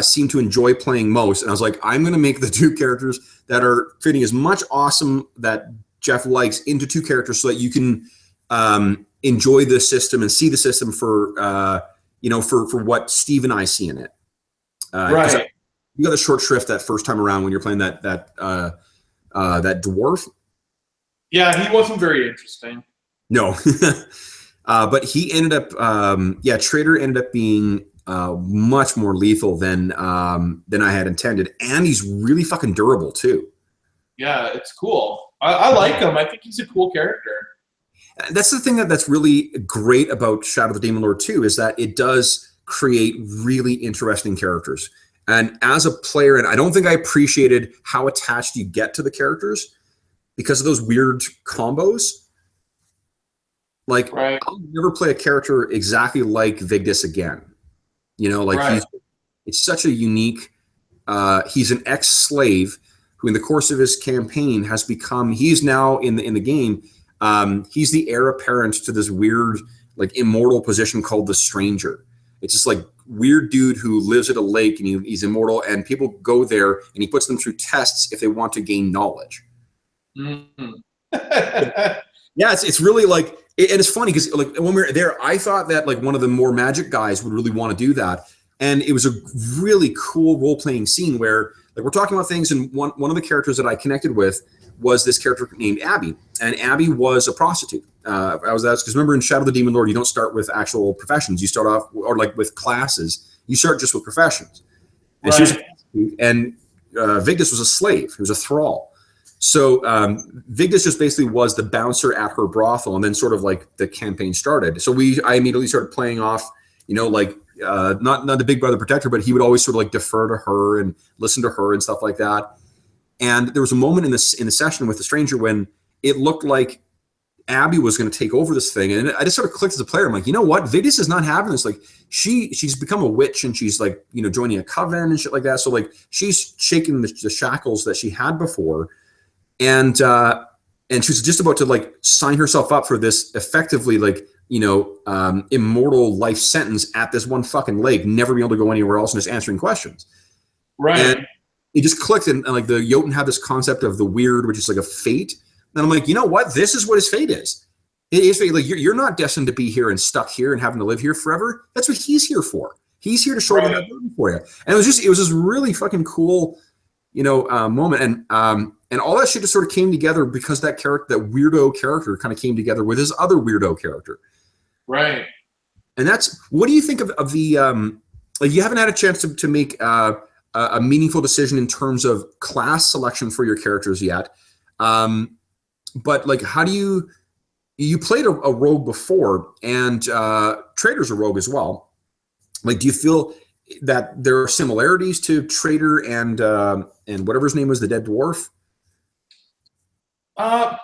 seem to enjoy playing most. And I was like, I'm going to make the two characters that are fitting as much awesome that Jeff likes into two characters so that you can enjoy the system and see the system for for what Steve and I see in it. Right. You got a short shrift that first time around when you're playing that dwarf. Yeah, he wasn't very interesting. No, but he ended up. Trader ended up being much more lethal than I had intended, and he's really fucking durable too. Yeah, it's cool. I like him. I think he's a cool character. That's the thing that's really great about Shadow of the Demon Lord 2 is that it does create really interesting characters. And as a player, and I don't think I appreciated how attached you get to the characters because of those weird combos. Like, right. I'll never play a character exactly like Vigdis again. Right. It's such a unique, he's an ex-slave who in the course of his campaign has become, he's now in the game, he's the heir apparent to this weird, like, immortal position called the Stranger. It's just like weird dude who lives at a lake and he's immortal, and people go there and he puts them through tests if they want to gain knowledge. Mm-hmm. Yeah, it's really like, and it's funny because like when we were there, I thought that like one of the more magic guys would really want to do that, and it was a really cool role playing scene where like we're talking about things, and one of the characters that I connected with was this character named Abby, and Abby was a prostitute. Because remember in Shadow of the Demon Lord, you don't start with actual professions. You start off, or like with classes, you start just with professions. And right. She was a prostitute, and Vigdis was a slave. He was a thrall. So Vigdis just basically was the bouncer at her brothel, and then sort of like the campaign started. So I immediately started playing off, like not the big brother protector, but he would always sort of like defer to her and listen to her and stuff like that. And there was a moment in the session with the Stranger when it looked like Abby was going to take over this thing, and I just sort of clicked as a player. I'm like, you know what? Vigdis is not having this. Like, she's become a witch, and she's like, joining a coven and shit like that. So like, she's shaking the shackles that she had before, and she was just about to like sign herself up for this effectively like immortal life sentence at this one fucking lake, never be able to go anywhere else, and just answering questions. Right. And it just clicked, and like the Jotun had this concept of the weird, which is like a fate. And I'm like, you know what? This is what his fate is. It is fate. Like you're not destined to be here and stuck here and having to live here forever. That's what he's here for. He's here to shoulder that burden for you. And it was this really fucking cool, moment. And all that shit just sort of came together because that weirdo character kind of came together with his other weirdo character. Right. And what do you think of the like you haven't had a chance to make a meaningful decision in terms of class selection for your characters yet. But like, how do you played a rogue before, and Trader's a rogue as well. Like, do you feel that there are similarities to Trader and whatever his name was, the dead dwarf? Or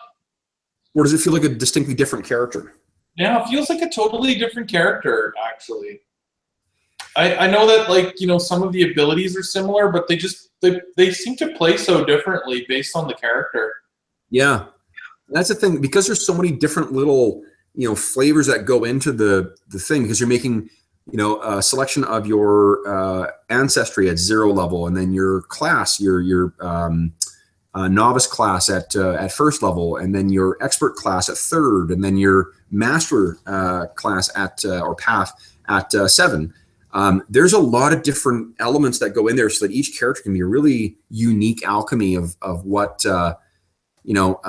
does it feel like a distinctly different character? Yeah, it feels like a totally different character, actually. I know that like, some of the abilities are similar, but they seem to play so differently based on the character. Yeah. That's the thing, because there's so many different little, flavors that go into the thing, because you're making, a selection of your ancestry at 0 level, and then your class, your novice class at 1st level, and then your expert class at 3rd, and then your master class or path at 7. There's a lot of different elements that go in there so that each character can be a really unique alchemy of what, and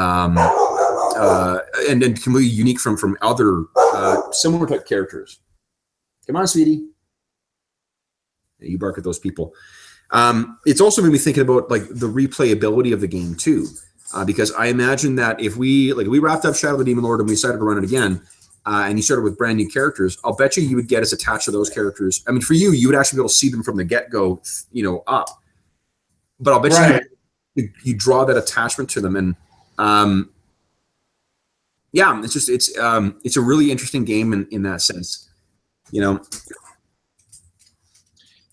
completely unique from other similar type characters. Come on, sweetie. Yeah, you bark at those people. It's also made me thinking about like the replayability of the game too, because I imagine that if we wrapped up Shadow of the Demon Lord and we decided to run it again, and you started with brand new characters, I'll bet you would get as attached to those characters. I mean, for you, you would actually be able to see them from the get-go, up. But I'll bet you draw that attachment to them, and it's just it's a really interesting game in that sense,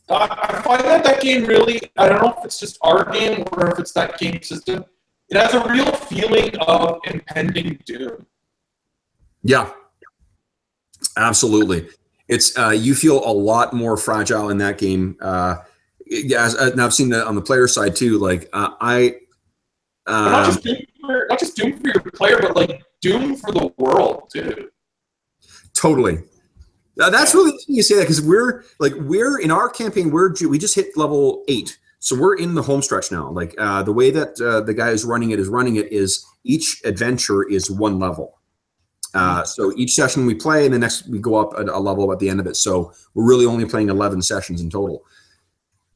I find that game really, I don't know if it's just our game or if it's that game system, it has a real feeling of impending doom. Yeah, absolutely. It's you feel a lot more fragile in that game. And I've seen that on the player side too. Like not just doom for your player, but like doom for the world too. Totally. That's really interesting you say that, because we're in our campaign, we just hit level 8, so we're in the home stretch now. Like the way that the guy who's running it is each adventure is 1 level. So each session we play, and the next we go up a level at the end of it. So we're really only playing 11 sessions in total.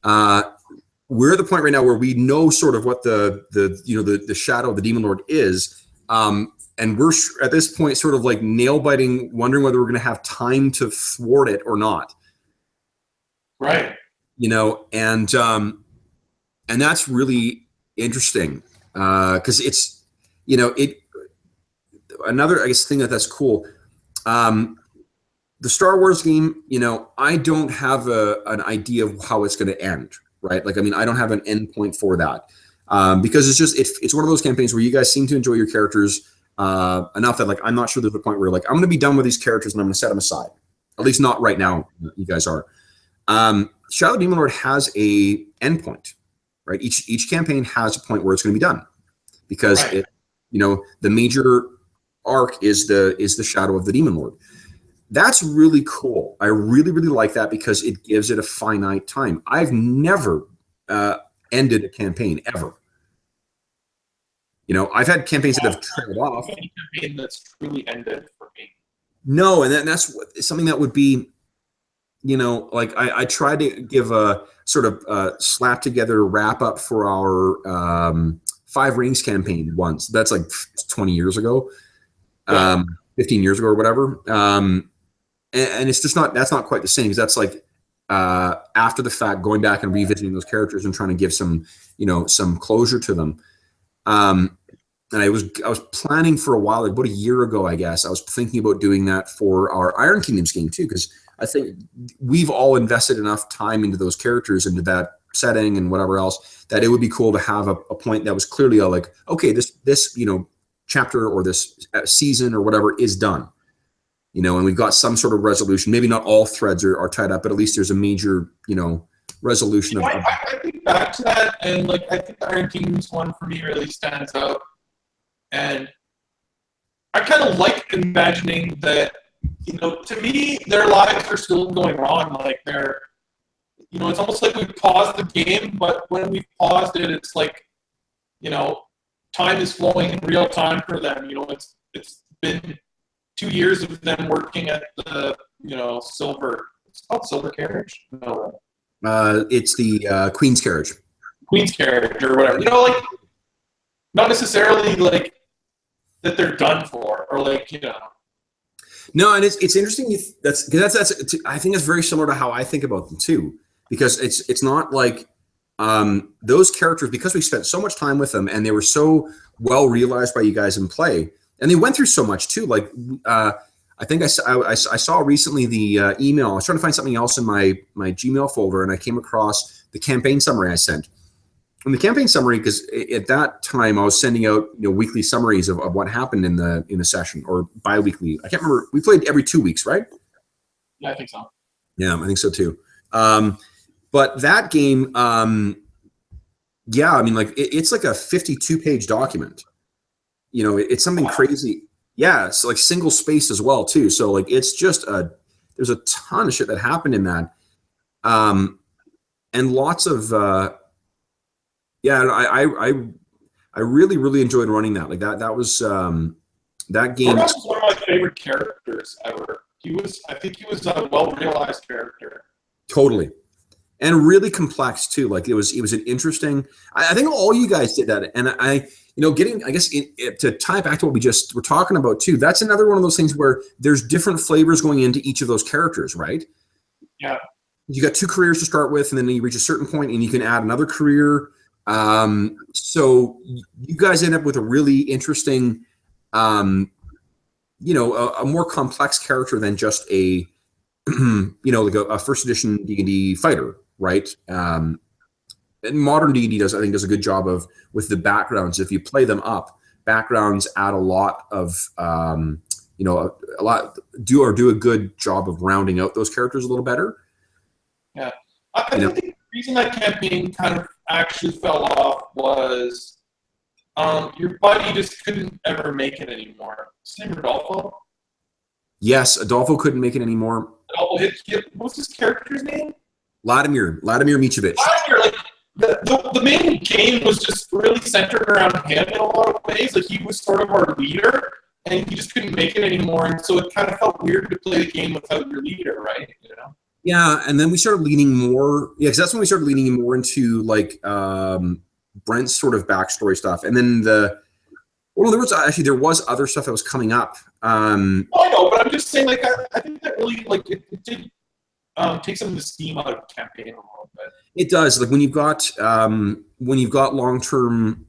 We're at the point right now where we know sort of what the shadow of the Demon Lord is. And we're at this point sort of like nail biting, wondering whether we're going to have time to thwart it or not. Right. And that's really interesting because it's, another, I guess, thing that's cool. The Star Wars game, I don't have an idea of how it's going to end, right? Like, I mean, I don't have an end point for that because it's one of those campaigns where you guys seem to enjoy your characters enough that, like, I'm not sure there's a point where, like, I'm going to be done with these characters and I'm going to set them aside. At least not right now. You guys are. Shadow Demon Lord has a endpoint, right? Each campaign has a point where it's going to be done, because right. The major arc is the Shadow of the Demon Lord. That's really cool. I really, really like that because it gives it a finite time. I've never ended a campaign ever. I've had campaigns that have trailed off. Any campaign that's truly ended for me. No, and that's something that would be, like I tried to give a sort of slap together wrap up for our 5 Rings campaign once. That's like 20 years ago, 15 years ago or whatever. And it's just that's not quite the same, because that's like after the fact, going back and revisiting those characters and trying to give some closure to them. And I was planning for a while, like about a year ago, I guess. I was thinking about doing that for our Iron Kingdoms game too, because I think we've all invested enough time into those characters, into that setting and whatever else, that it would be cool to have a point that was clearly like, okay, this chapter or this season or whatever is done. And we've got some sort of resolution. Maybe not all threads are tied up, but at least there's a major, resolution. I think back to that, and like I think the Iron Kingdoms one for me really stands out. And I kind of like imagining that, to me, their lives are still going on. Like they're, it's almost like we paused the game, but when we paused it, it's like, time is flowing in real time for them. It's been 2 years of them working at the, Silver. It's called Silver Carriage. No. It's the Queen's Carriage. Queen's Carriage or whatever. Like not necessarily like that they're done for, or like No, and it's interesting. That's I think it's very similar to how I think about them too, because it's not like those characters, because we spent so much time with them and they were so well realized by you guys in play, and they went through so much too. Like I think I saw recently the email. I was trying to find something else in my Gmail folder, and I came across the campaign summary I sent. And the campaign summary, because at that time I was sending out weekly summaries of what happened in the session, or bi-weekly. I can't remember. We played every 2 weeks, right? Yeah, I think so. Yeah, I think so too. But that game, yeah, I mean, like it's like a 52-page document. It's something crazy. Yeah, it's like single space as well too. So like it's just there's a ton of shit that happened in that, and lots of. Yeah, I really, really enjoyed running that. Like that was that game. Morgoth was one of my favorite characters ever. I think he was a well realized character. Totally, and really complex too. Like it was an interesting. I think all you guys did that, and getting, I guess, to tie it back to what we just were talking about too. That's another one of those things where there's different flavors going into each of those characters, right? Yeah. You got 2 careers to start with, and then you reach a certain point, and you can add another career. So you guys end up with a really interesting, a more complex character than just a, like a first edition D&D fighter, right? And modern D&D does a good job with the backgrounds. If you play them up, backgrounds add a lot of, do a good job of rounding out those characters a little better. Yeah, I think the reason that campaign kind of actually fell off was your buddy just couldn't ever make it anymore. His name Rodolfo? Yes, Adolfo couldn't make it anymore. What's his character's name? Vladimir Micevic. Vladimir, the main game was just really centered around him in a lot of ways. Like, he was sort of our leader, and he just couldn't make it anymore, and so it kind of felt weird to play the game without your leader, right? Yeah, and then we started leaning more. Yeah, because that's when we started leaning more into like Brent's sort of backstory stuff, and then there was other stuff that was coming up. I know, but I'm just saying, like, I think that really, like, it did take some of the steam out of the campaign a little bit. It does. Like when you've got long term,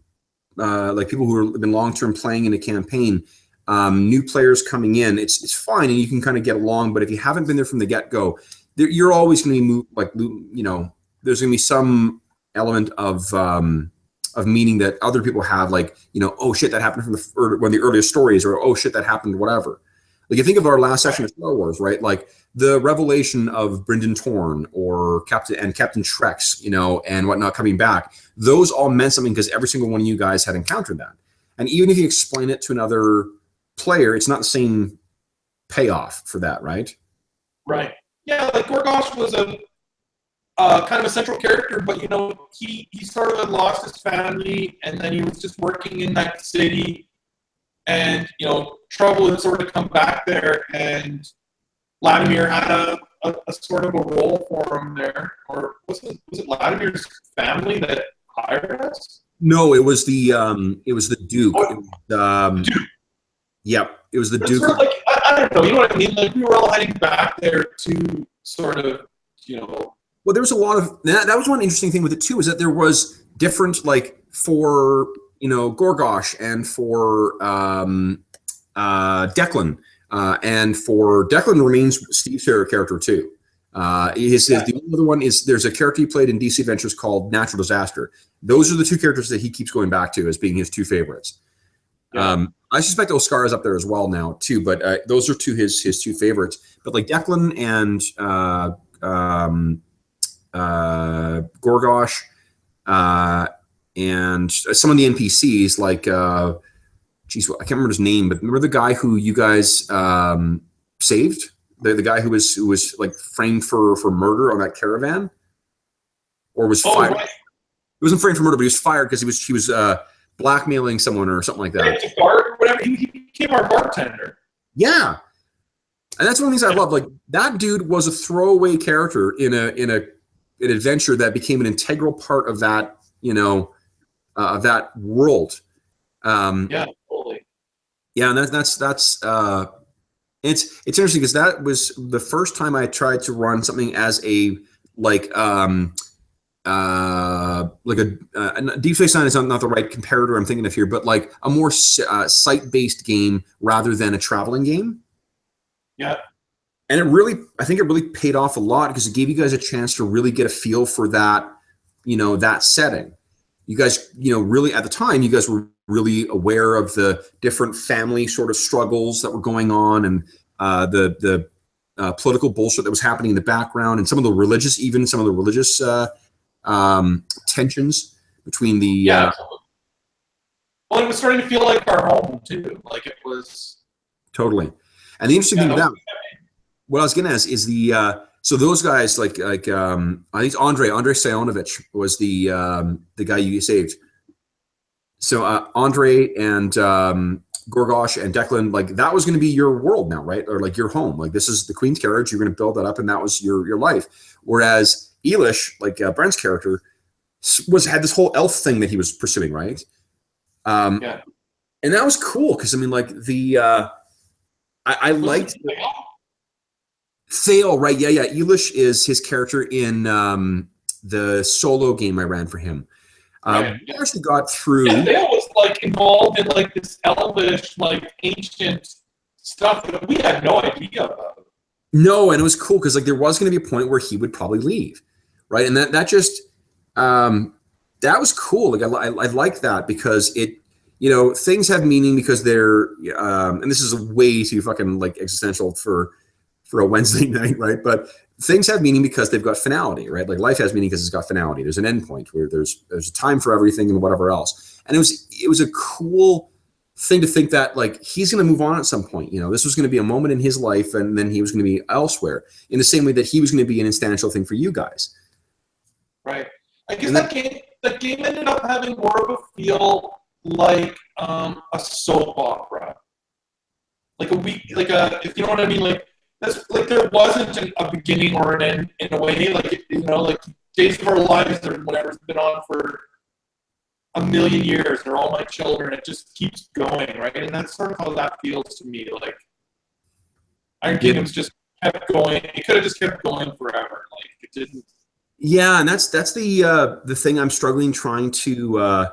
like people who have been long term playing in a campaign, new players coming in, it's fine and you can kind of get along. But if you haven't been there from the get go, you're always going to be there's going to be some element of meaning that other people have, like, oh shit, that happened from one of the earliest stories, or oh shit, that happened, whatever. Like, you think of our last session of Star Wars, right? Like the revelation of Brynden Torn or Captain Trex, and whatnot coming back. Those all meant something because every single one of you guys had encountered that. And even if you explain it to another player, it's not the same payoff for that, right? Right. Yeah, like Gorgosh was a kind of a central character, but he sort of had lost his family, and then he was just working in that city, and trouble had sort of come back there, and Vladimir had a sort of a role for him there. Or was it Vladimir's family that hired us? No, it was the Duke. Duke. Yep, it was the But Duke. sort of like, I don't know, you know what I mean? Like, we were all heading back there to sort of, Well, there was a lot of that was one interesting thing with it too, is that there was different, like, for Gorgosh and for Declan, and for Declan remains Steve's favorite character too. The only other one is there's a character he played in DC Adventures called Natural Disaster. Those are the 2 characters that he keeps going back to as being his 2 favorites. Yeah. I suspect Oscar is up there as well now too, but those are his 2 favorites. But like Declan and Gorgosh, and some of the NPCs, like I can't remember his name, but remember the guy who you guys saved, the guy who was like framed for murder on that caravan, or was fired. Right. He wasn't framed for murder, but he was fired because he was blackmailing someone or something like that. Or whatever. He became our bartender. Yeah. And that's one of the things I love. Like, that dude was a throwaway character in an adventure that became an integral part of that, of that world. Yeah, totally. Yeah, and that's it's interesting because that was the first time I tried to run something as a Deep Space Nine is not the right comparator I'm thinking of here, but like a more site-based game rather than a traveling game. Yeah. And I think it really paid off a lot because it gave you guys a chance to really get a feel for that, that setting. You guys, really at the time, you guys were really aware of the different family sort of struggles that were going on, and the political bullshit that was happening in the background, and some of the religious tensions between the. Well, it was starting to feel like our home too. Like, it was. Totally. And the interesting thing about that, what I was going to ask is so those guys, like I think it's Andrei Sionovich was the guy you saved. So Andrei and Gorgosh and Declan, like, that was going to be your world now, right? Or like your home. Like, this is the Queen's Carriage. You're going to build that up, and that was your life. Whereas Elish, like Brent's character, had this whole elf thing that he was pursuing, right? Yeah. And that was cool because I mean, like I liked Thale, right? Yeah. Elish is his character in the solo game I ran for him. Right. We actually got through. Yeah, Thale was like involved in like this elvish, like ancient stuff that we had no idea about. No, and it was cool because like there was going to be a point where he would probably leave, right? And that just that was cool. Like I like that because it, things have meaning because they're and this is way too fucking like existential for a Wednesday night, right? But things have meaning because they've got finality, right? Like life has meaning because it's got finality. There's an end point where there's a time for everything and whatever else. And it was a cool thing to think that like he's going to move on at some point. This was going to be a moment in his life, and then he was going to be elsewhere. In the same way that he was going to be an instantial thing for you guys. Right. I guess that game ended up having more of a feel like a soap opera, like if you know what I mean, like. That's, like there wasn't a beginning or an end in a way, like like Days of Our Lives or whatever's been on for a million years. They're all my children. It just keeps going, right? And that's sort of how that feels to me. Like Iron Kingdom's just kept going. It could have just kept going forever. Like it didn't. Yeah, and that's the thing I'm struggling trying to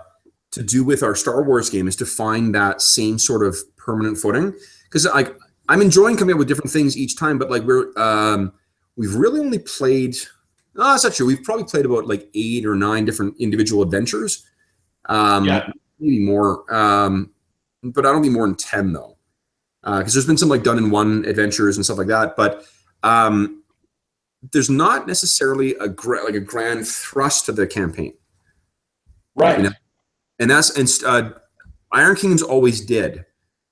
do with our Star Wars game is to find that same sort of permanent footing because I'm enjoying coming up with different things each time, but like we've really only played. No, that's not true. We've probably played about like 8 or 9 different individual adventures. Maybe more, but I don't think more than 10 though, because there's been some like done in one adventures and stuff like that. But there's not necessarily a grand thrust to the campaign, right? And Iron Kingdoms always did.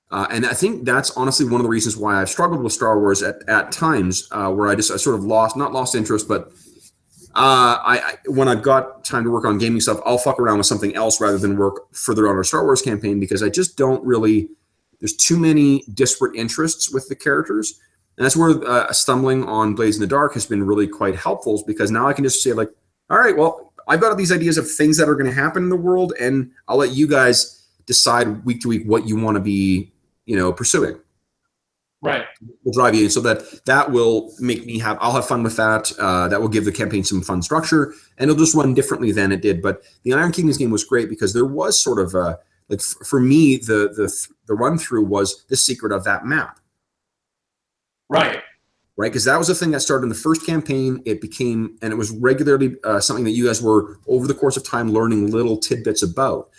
And I think that's honestly one of the reasons why I've struggled with Star Wars at times, where I sort of not lost interest, but when I've got time to work on gaming stuff, I'll fuck around with something else rather than work further on our Star Wars campaign because I just don't really. There's too many disparate interests with the characters, and that's where stumbling on Blades in the Dark has been really quite helpful because now I can just say like, all right, well, I've got these ideas of things that are going to happen in the world, and I'll let you guys decide week to week what you want to be. Pursuing. Right. Will drive you, so that will make me I'll have fun with that. That will give the campaign some fun structure, and it'll just run differently than it did. But the Iron Kingdoms game was great because there was sort of like for me the run through was the secret of that map. Right. Right, because that was the thing that started in the first campaign. It became, and it was regularly something that you guys were over the course of time learning little tidbits about.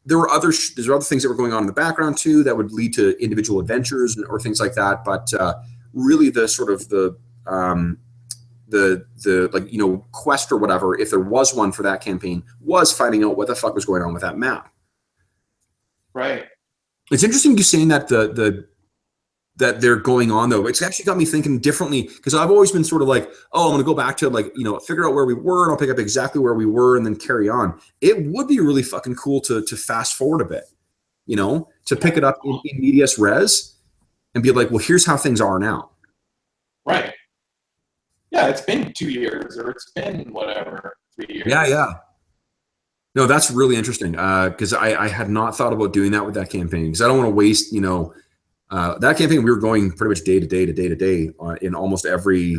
There were other things that were going on in the background too that would lead to individual adventures or things like that. But really, the sort of the like quest or whatever, if there was one for that campaign, was finding out what the fuck was going on with that map. Right. It's interesting you saying that that they're going on though. It's actually got me thinking differently because I've always been sort of like, oh, I'm going to go back to figure out where we were and I'll pick up exactly where we were and then carry on. It would be really fucking cool to fast forward a bit, to pick it up in medias res and be like, well, here's how things are now. Right. Yeah, it's been 2 years or it's been whatever, 3 years. Yeah. No, that's really interesting because I had not thought about doing that with that campaign because I don't want to waste, that campaign we were going pretty much day to day in almost every,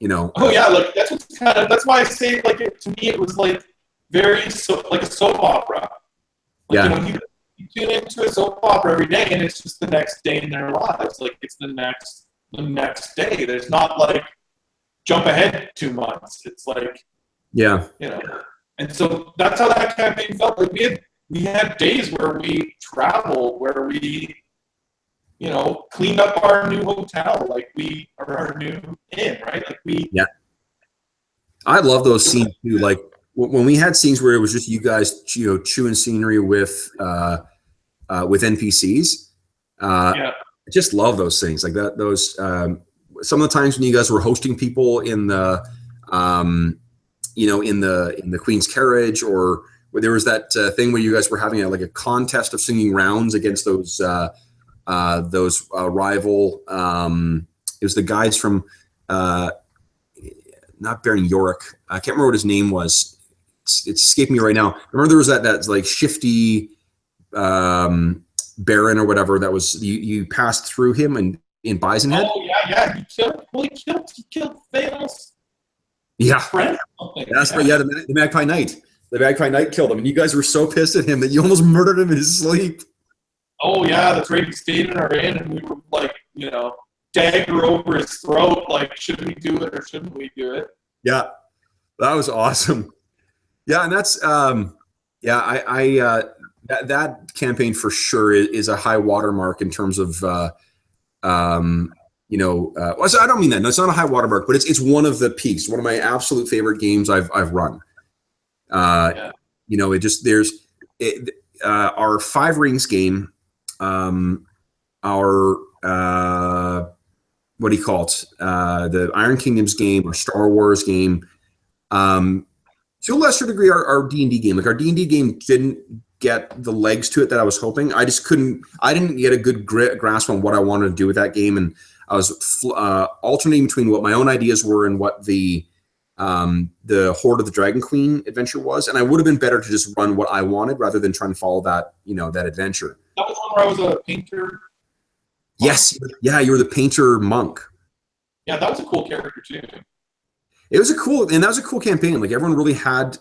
Oh yeah, like that's why I say like to me it was like very like a soap opera. Like, you tune into a soap opera every day, and it's just the next day in their lives. Like it's the next day. There's not like jump ahead 2 months. It's like and so that's how that campaign felt. Like we had days where we traveled, where we cleaned up our new hotel, or our new inn, right? I love those scenes too. Like when we had scenes where it was just you guys, chewing scenery with NPCs. I just love those things like that. Those some of the times when you guys were hosting people in the, in the Queen's Carriage, or where there was that thing where you guys were having a contest of singing rounds against those rival. It was the guys from not Baron Yorick. I can't remember what his name was. It's escaping me right now. I remember there was that like shifty Baron or whatever that was you passed through him and in Bison Head. Oh yeah, he killed Thanos. Yeah, Friend. that's right. Yeah, the Magpie Knight. The Magpie Knight killed him, and you guys were so pissed at him that you almost murdered him in his sleep. Oh yeah, that's right. We stayed in our inn, and we were like, dagger over his throat. Like, should we do it or shouldn't we do it? Yeah, that was awesome. Yeah, and that's that campaign for sure is a high watermark in terms of so I don't mean that. No, it's not a high watermark, but it's one of the peaks. One of my absolute favorite games I've run. Our 5 Rings game, our what do you call it? The Iron Kingdoms game, or Star Wars game. To a lesser degree, our D&D game. Like, our D&D game didn't get the legs to it that I was hoping. I didn't get a good grasp on what I wanted to do with that game, and I was alternating between what my own ideas were and what the Hoard of the Dragon Queen adventure was. And I would have been better to just run what I wanted rather than trying to follow that adventure. That was one where I was a painter. Yes, yeah, you were the painter monk. Yeah, that was a cool character too. That was a cool campaign. Like, everyone really had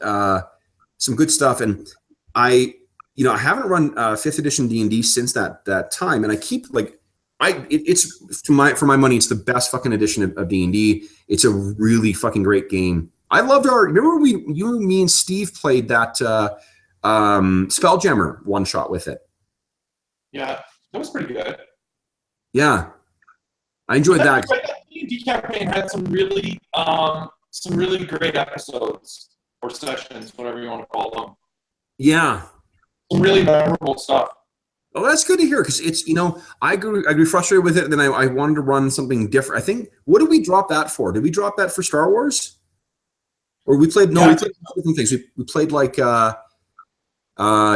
some good stuff, and I haven't run 5th edition D&D since that time, and I keep it's for my money, it's the best fucking edition of D&D. It's a really fucking great game. I loved remember me and Steve played that Spelljammer one shot with it. Yeah, that was pretty good. Yeah, I enjoyed that. That D&D campaign had some really great episodes or sessions, whatever you want to call them. Yeah, some really memorable stuff. Oh, that's good to hear, because it's I grew frustrated with it, and then I wanted to run something different. I think, what did we drop that for? Did we drop that for Star Wars? Or we played we played different things. We played like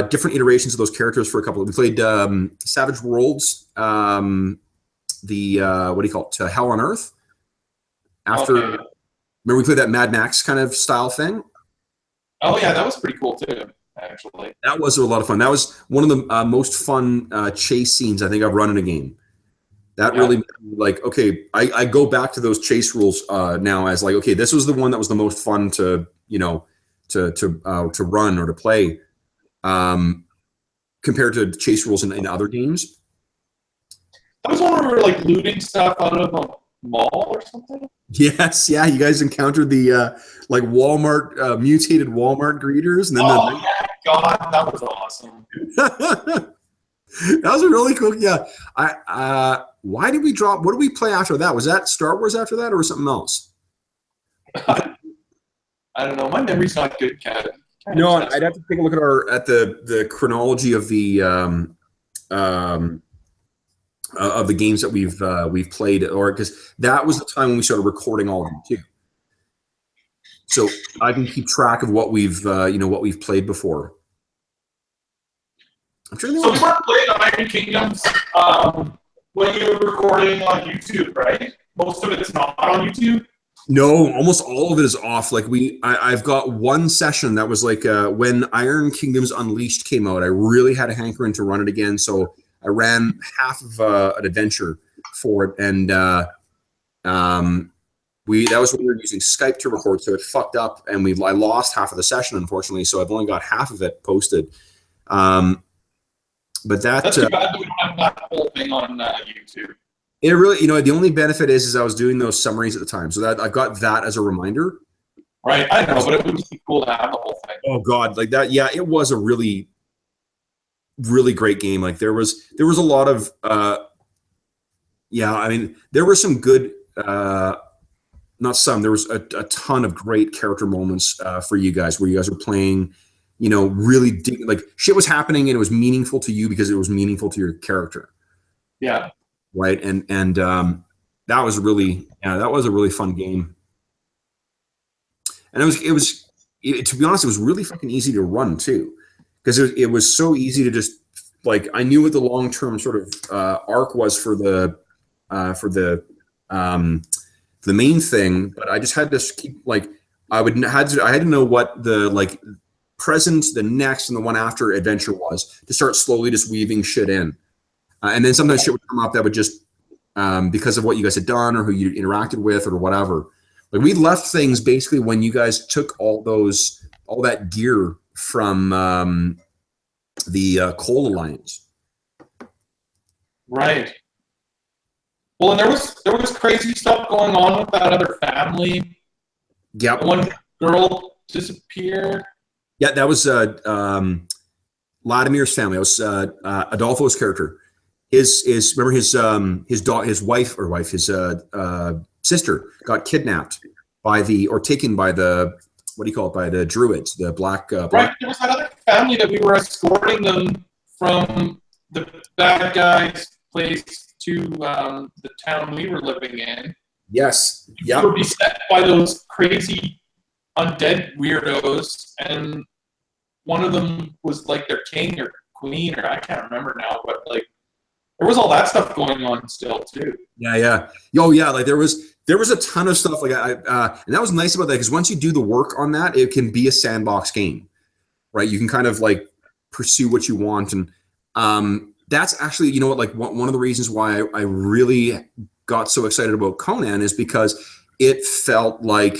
different iterations of those characters for a couple. We played Savage Worlds, what do you call it? Hell on Earth. Remember we played that Mad Max kind of style thing? Oh yeah, that was pretty cool too. Actually, that was a lot of fun. That was one of the most fun chase scenes I think I've run in a game. That really made me like, okay, I go back to those chase rules now as like, okay, this was the one that was the most fun to run or to play, compared to chase rules in other games. That was one where we were like looting stuff out of a mall or something. Yes, yeah, you guys encountered the like Walmart mutated Walmart greeters, and then God, that was awesome. That was a really cool. Yeah, why did we drop? What did we play after that? Was that Star Wars after that, or something else? I don't know. My memory's not good, Kat. No, I'd have to take a look at the chronology of the games that we've played, or because that was the time when we started recording all of them too. So I can keep track of what we've played before. I'm trying to think. So you weren't playing Iron Kingdoms when you were recording on YouTube, right? Most of it's not on YouTube. No, almost all of it is off. Like I've got one session that was like when Iron Kingdoms Unleashed came out. I really had a hankering to run it again, so I ran half of an adventure for it, and that was when we were using Skype to record, so it fucked up, and I lost half of the session, unfortunately. So I've only got half of it posted. But that's too bad that we don't have that whole thing on YouTube. It really, the only benefit is I was doing those summaries at the time, so that I've got that as a reminder. Right, I know, but it would be cool to have the whole thing. Oh God, like that. Yeah, it was a really, really great game. Like there was a lot of, I mean, there were some good, not some. There was a ton of great character moments for you guys where you guys were playing. Really like shit was happening, and it was meaningful to you because it was meaningful to your character. Yeah. Right. And that was a really fun game. And it was to be honest, it was really fucking easy to run too, because it was so easy to just like, I knew what the long term sort of arc was for the the main thing, but I just had to keep like I had to know what the like present, the next, and the one after adventure was to start slowly just weaving shit in, and then sometimes shit would come up that would just because of what you guys had done or who you interacted with or whatever. Like we left things basically when you guys took all that gear from the Cold Alliance. Right. Well, and there was crazy stuff going on with that other family. Yep. One girl disappeared. Yeah, that was Vladimir's family. It was Adolfo's character. His sister got kidnapped taken by the by the druids, the black. Right. There was that other family that we were escorting them from the bad guy's place to the town we were living in. Yes. Yeah. We were beset by those crazy undead weirdos, and one of them was like their king or queen, or I can't remember now, but like there was all that stuff going on still too. Yeah. Oh yeah, like there was a ton of stuff like and that was nice about that because once you do the work on that, it can be a sandbox game, right? You can kind of like pursue what you want, and that's actually, you know what, like one of the reasons why I really got so excited about Conan is because it felt like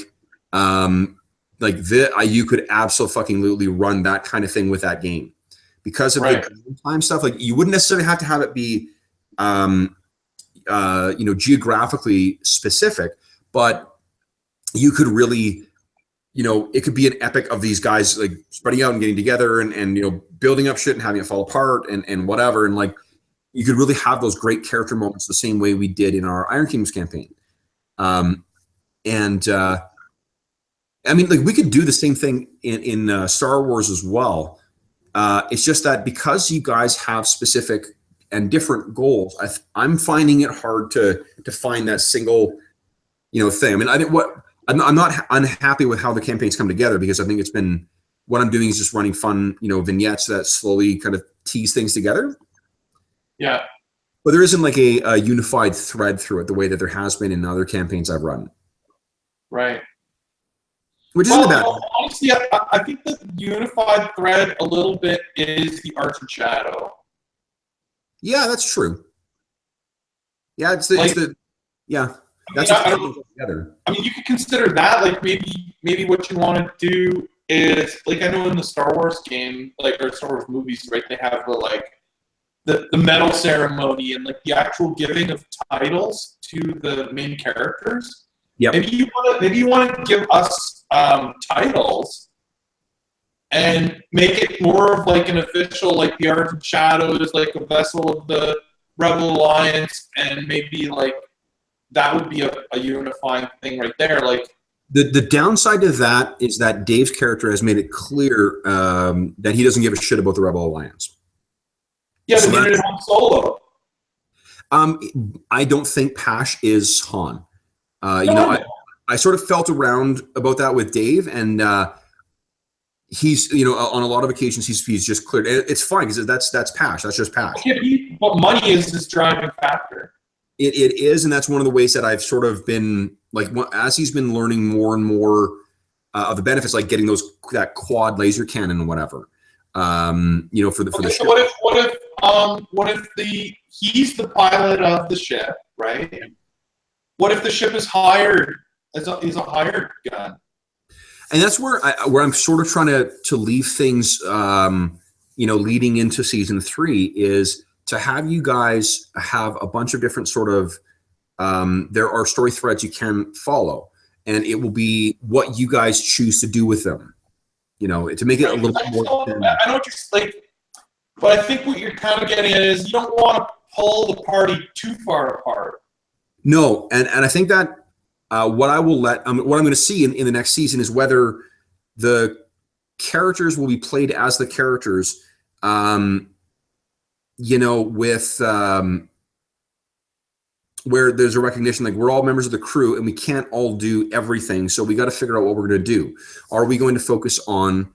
you could absolutely run that kind of thing with that game because of right. the time stuff. Like you wouldn't necessarily have to have it be geographically specific, but you could really, it could be an epic of these guys like spreading out and getting together and building up shit and having it fall apart and whatever. And like, you could really have those great character moments the same way we did in our Iron Kingdoms campaign. I mean, like we could do the same thing in Star Wars as well. It's just that because you guys have specific and different goals, I'm finding it hard to find that single, thing. I mean, I'm not unhappy with how the campaigns come together because I think it's been what I'm doing is just running fun, vignettes that slowly kind of tease things together. Yeah. But there isn't like a unified thread through it the way that there has been in other campaigns I've run. Right. Which isn't bad. Honestly, I think the unified thread a little bit is the Arts and Shadow. Yeah, that's true. Yeah, that's together. I mean, you could consider that like maybe what you want to do is like I know in the Star Wars game, like or Star Wars movies, right? They have the medal ceremony and like the actual giving of titles to the main characters. Yeah. Maybe you want to give us titles and make it more of like an official, like the Arts and Shadows, like a vessel of the Rebel Alliance, and maybe like that would be a unifying thing right there. Like the downside to that is that Dave's character has made it clear that he doesn't give a shit about the Rebel Alliance. Yeah, so but he did it on Solo. I don't think Pash is Han. I sort of felt around about that with Dave, and he's, on a lot of occasions he's just cleared. It's fine because that's Pash. That's just Pash. But money is his driving factor. It is, and that's one of the ways that I've sort of been like, as he's been learning more and more of the benefits, like getting that quad laser cannon and whatever. For the ship. What if he's the pilot of the ship, right? What if the ship is hired as a hired gun? And that's where I'm sort of trying to leave things, leading into season 3 is to have you guys have a bunch of different sort of, there are story threads you can follow, and it will be what you guys choose to do with them, to make it a little bit more. I know what you're like, but I think what you're kind of getting at is you don't want to pull the party too far apart. No, and I think that what I'm going to see in the next season is whether the characters will be played as the characters, with where there's a recognition, like we're all members of the crew and we can't all do everything. So we got to figure out what we're going to do. Are we going to focus on,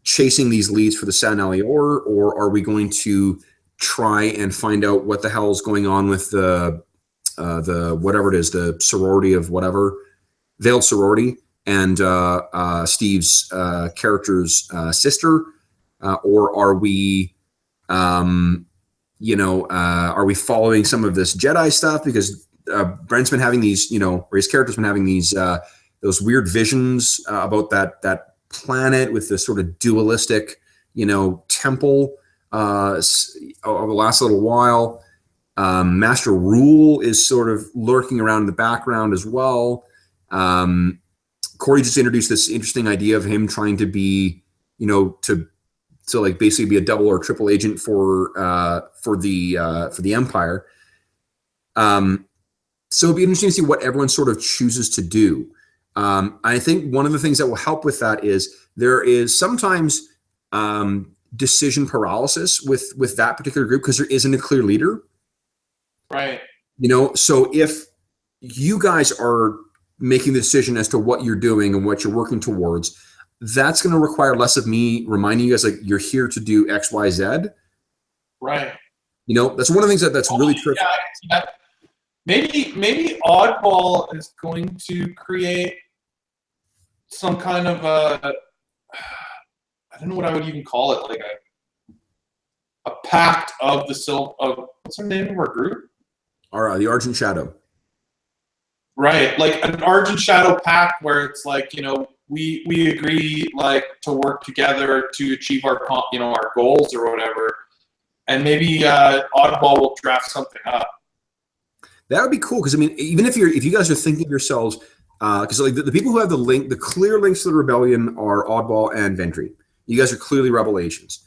chasing these leads for the San Alior, or are we going to try and find out what the hell is going on with the the whatever it is, the sorority of whatever, veiled sorority, and Steve's character's sister, or are we, are we following some of this Jedi stuff because Brent's been having these, or his character's been having these those weird visions about that planet with this sort of dualistic, temple over the last little while. Master Rule is sort of lurking around in the background as well. Corey just introduced this interesting idea of him trying to be, to like basically be a double or triple agent for the Empire. So it'd be interesting to see what everyone sort of chooses to do. I think one of the things that will help with that is there is sometimes decision paralysis with that particular group because there isn't a clear leader. Right. So if you guys are making the decision as to what you're doing and what you're working towards, that's going to require less of me reminding you guys like you're here to do X, Y, Z. Right. That's one of the things that's really tricky. Yeah, maybe Oddball is going to create some kind of I don't know what I would even call it, like a pact of what's the name of our group? The Argent Shadow. Right, like an Argent Shadow pact where it's like, we agree like to work together to achieve our our goals or whatever, and maybe Oddball will draft something up. That would be cool because even if you guys are thinking of yourselves, because like the people who have the clear links to the rebellion are Oddball and Ventry. You guys are clearly rebel agents.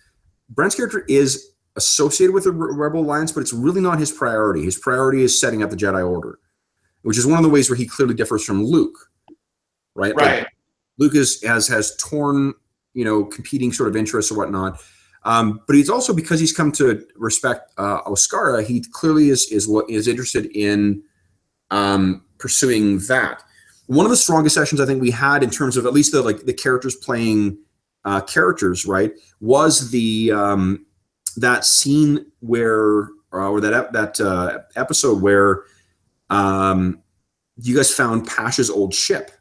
Brent's character is associated with the Rebel Alliance, but it's really not his priority. His priority is setting up the Jedi Order, which is one of the ways where he clearly differs from Luke, right? Right. Like, Luke has torn, competing sort of interests or whatnot. But he's also, because he's come to respect Oscara, he clearly is interested in pursuing that. One of the strongest sessions I think we had in terms of at least the characters playing characters, right, was the that scene where or that episode where you guys found Pasha's old ship,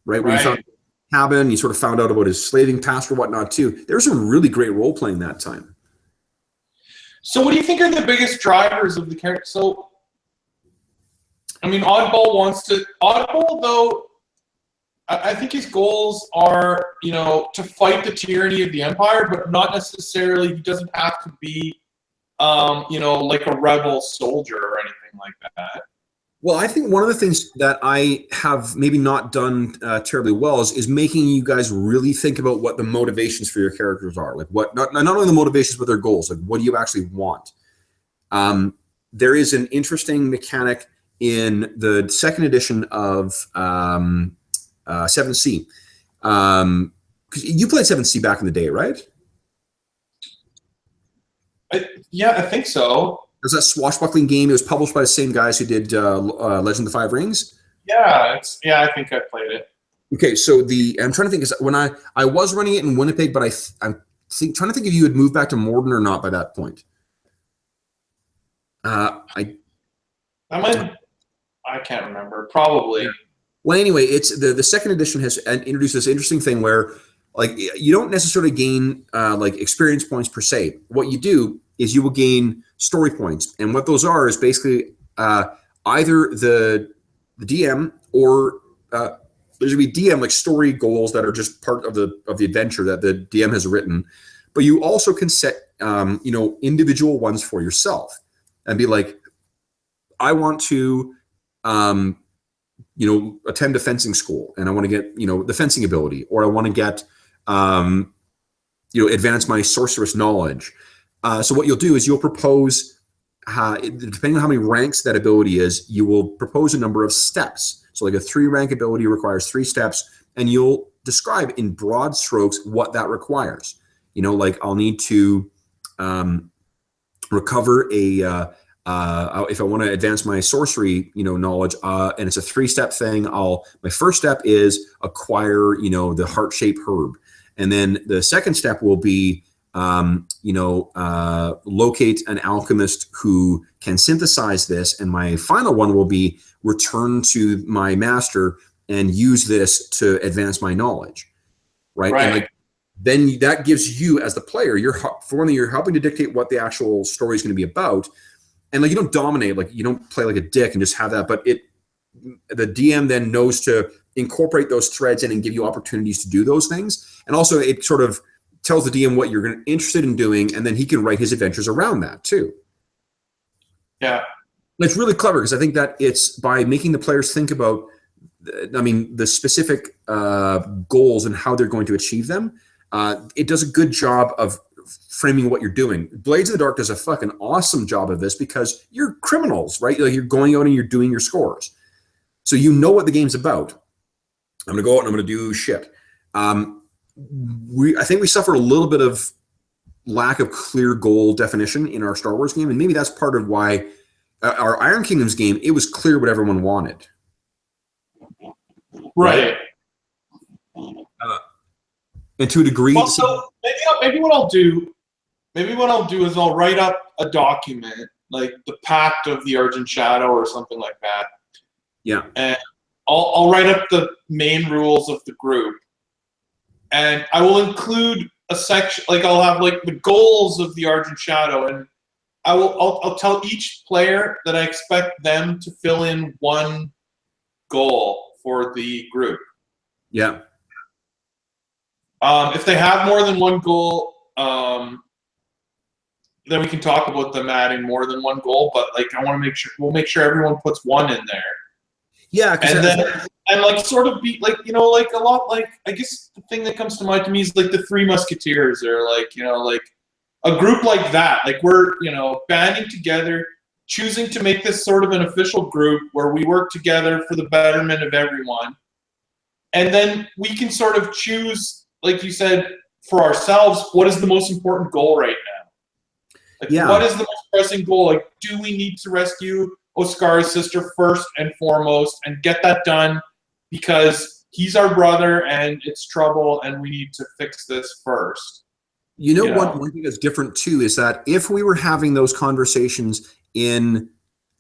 right? Where you found cabin, you sort of found out about his slaving past or whatnot too. There's some really great role playing that time. So what do you think are the biggest drivers of the character? So, Oddball though, I think his goals are, to fight the tyranny of the Empire, but not necessarily, he doesn't have to be, like a rebel soldier or anything like that. Well, I think one of the things that I have maybe not done terribly well is making you guys really think about what the motivations for your characters are. Like not only the motivations, but their goals. Like what do you actually want? There is an interesting mechanic in the second edition of 7th. Because you played 7th back in the day, right? I think so. It was that swashbuckling game. It was published by the same guys who did Legend of the Five Rings. Yeah, I think I played it. Okay, so I'm trying to think. When I was running it in Winnipeg, but I'm trying to think if you had moved back to Morden or not by that point. I can't remember. Probably. Well, anyway, it's the second edition has introduced this interesting thing where, like, you don't necessarily gain like experience points per se. What you do is you will gain story points, and what those are is basically either the DM or there's gonna be DM like story goals that are just part of the adventure that the DM has written, but you also can set individual ones for yourself and be like, I want to attend a fencing school and I want to get the fencing ability, or I want to get advance my sorceress knowledge. So what you'll do is you'll propose, depending on how many ranks that ability is, you will propose a number of steps. So like a 3-rank ability requires 3 steps, and you'll describe in broad strokes what that requires. Like I'll need to recover if I want to advance my sorcery, knowledge, and it's a 3-step thing. My first step is acquire, the heart-shaped herb. And then the second step will be locate an alchemist who can synthesize this, and my final one will be return to my master and use this to advance my knowledge, right? Right. And like, then that gives you as the player, for one thing, you're helping to dictate what the actual story is going to be about, and like you don't dominate, like you don't play like a dick and just have that, but the DM then knows to incorporate those threads in and give you opportunities to do those things, and also it sort of tells the DM what you're interested in doing, and then he can write his adventures around that too. Yeah. It's really clever because I think that it's by making the players think about, the specific goals and how they're going to achieve them. It does a good job of framing what you're doing. Blades in the Dark does a fucking awesome job of this because you're criminals, right? Like you're going out and you're doing your scores. So you know what the game's about. I'm going to go out and I'm going to do shit. I think we suffer a little bit of lack of clear goal definition in our Star Wars game, and maybe that's part of why our Iron Kingdoms game, it was clear what everyone wanted. Right. And to a degree, well, so maybe what I'll do is I'll write up a document like the Pact of the Argent Shadow or something like that. Yeah. And I'll write up the main rules of the group, and I will include a section, like I'll have like the goals of the Argent Shadow, and I'll tell each player that I expect them to fill in one goal for the group. Yeah. If they have more than one goal, then we can talk about them adding more than one goal. But like, I want to make sure we'll make sure everyone puts one in there. Yeah, and like sort of be like, like a lot, like I guess the thing that comes to mind to me is like the Three Musketeers, or like like a group like that. Like we're banding together, choosing to make this sort of an official group where we work together for the betterment of everyone, and then we can sort of choose, like you said, for ourselves, what is the most important goal right now? Like, what is the most pressing goal? Like, do we need to rescue Oscar's sister first and foremost and get that done because he's our brother and it's trouble and we need to fix this first? One thing that's different too is that if we were having those conversations in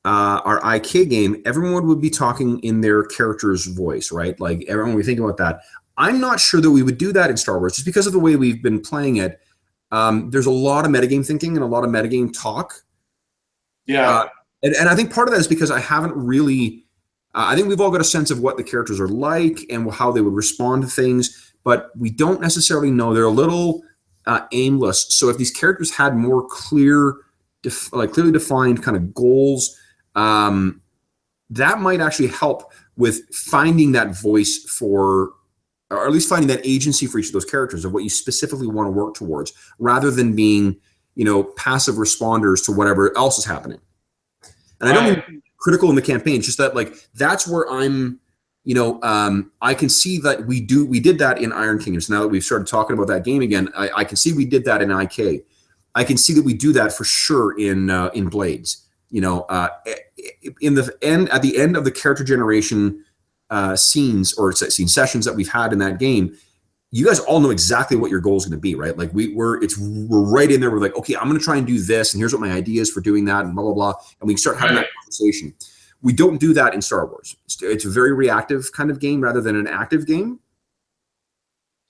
our IK game, everyone would be talking in their character's voice, right? Like everyone would be thinking about that. I'm not sure that we would do that in Star Wars just because of the way we've been playing it. There's a lot of metagame thinking and a lot of metagame talk. Yeah. And I think part of that is because I haven't really, I think we've all got a sense of what the characters are like and how they would respond to things, but we don't necessarily know. They're a little aimless. So if these characters had more clearly defined kind of goals, that might actually help with finding that voice for, or at least finding that agency for each of those characters of what you specifically want to work towards, rather than being, passive responders to whatever else is happening. And I don't mean critical in the campaign, it's just that like that's where I'm, I can see that we did that in Iron Kingdoms. Now that we've started talking about that game again, I can see we did that in IK. I can see that we do that for sure in Blades. At the end of the character generation scenes or sessions that we've had in that game, you guys all know exactly what your goal is going to be, right? Like we're right in there. We're like, okay, I'm going to try and do this, and here's what my idea is for doing that, and blah blah blah, and we start having that conversation. We don't do that in Star Wars. It's a very reactive kind of game rather than an active game.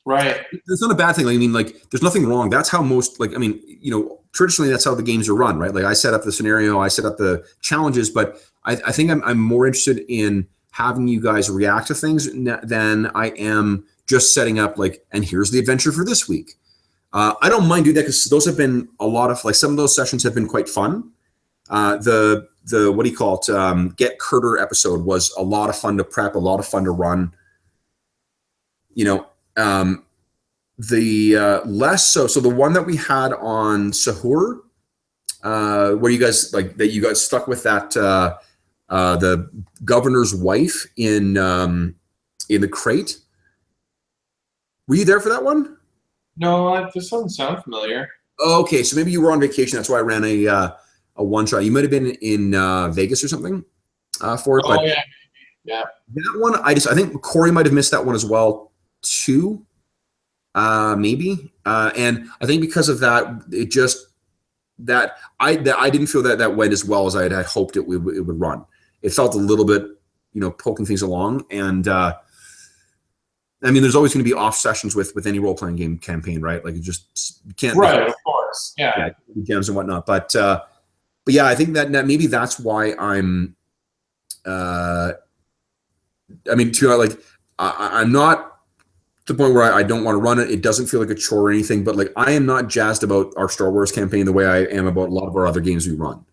Right. It's not a bad thing. There's nothing wrong. That's how most, traditionally that's how the games are run, right? Like I set up the scenario, I set up the challenges, but I think I'm more interested in having you guys react to things than I am just setting up and here's the adventure for this week. I don't mind doing that because those have been a lot of, some of those sessions have been quite fun. The what do you call it? Get Curter episode was a lot of fun to prep, a lot of fun to run. The less so the one that we had on Sahur, where you guys stuck with that the governor's wife in the crate. Were you there for that one? No, this doesn't sound familiar. Oh, okay, so maybe you were on vacation. That's why I ran a one shot. You might have been in Vegas or something for it. Oh, yeah. That one, I think Corey might have missed that one as well too. Maybe. And I think because of that, it just that I didn't feel that went as well as I had hoped it would run. It felt a little bit, poking things along. And I mean, there's always going to be off sessions with any role playing game campaign, right? Like you can't. Right, of course, yeah, gems and whatnot. But yeah, I think that maybe that's why I'm. I mean, I'm not to the point where I don't want to run it. It doesn't feel like a chore or anything, but like I am not jazzed about our Star Wars campaign the way I am about a lot of our other games we run.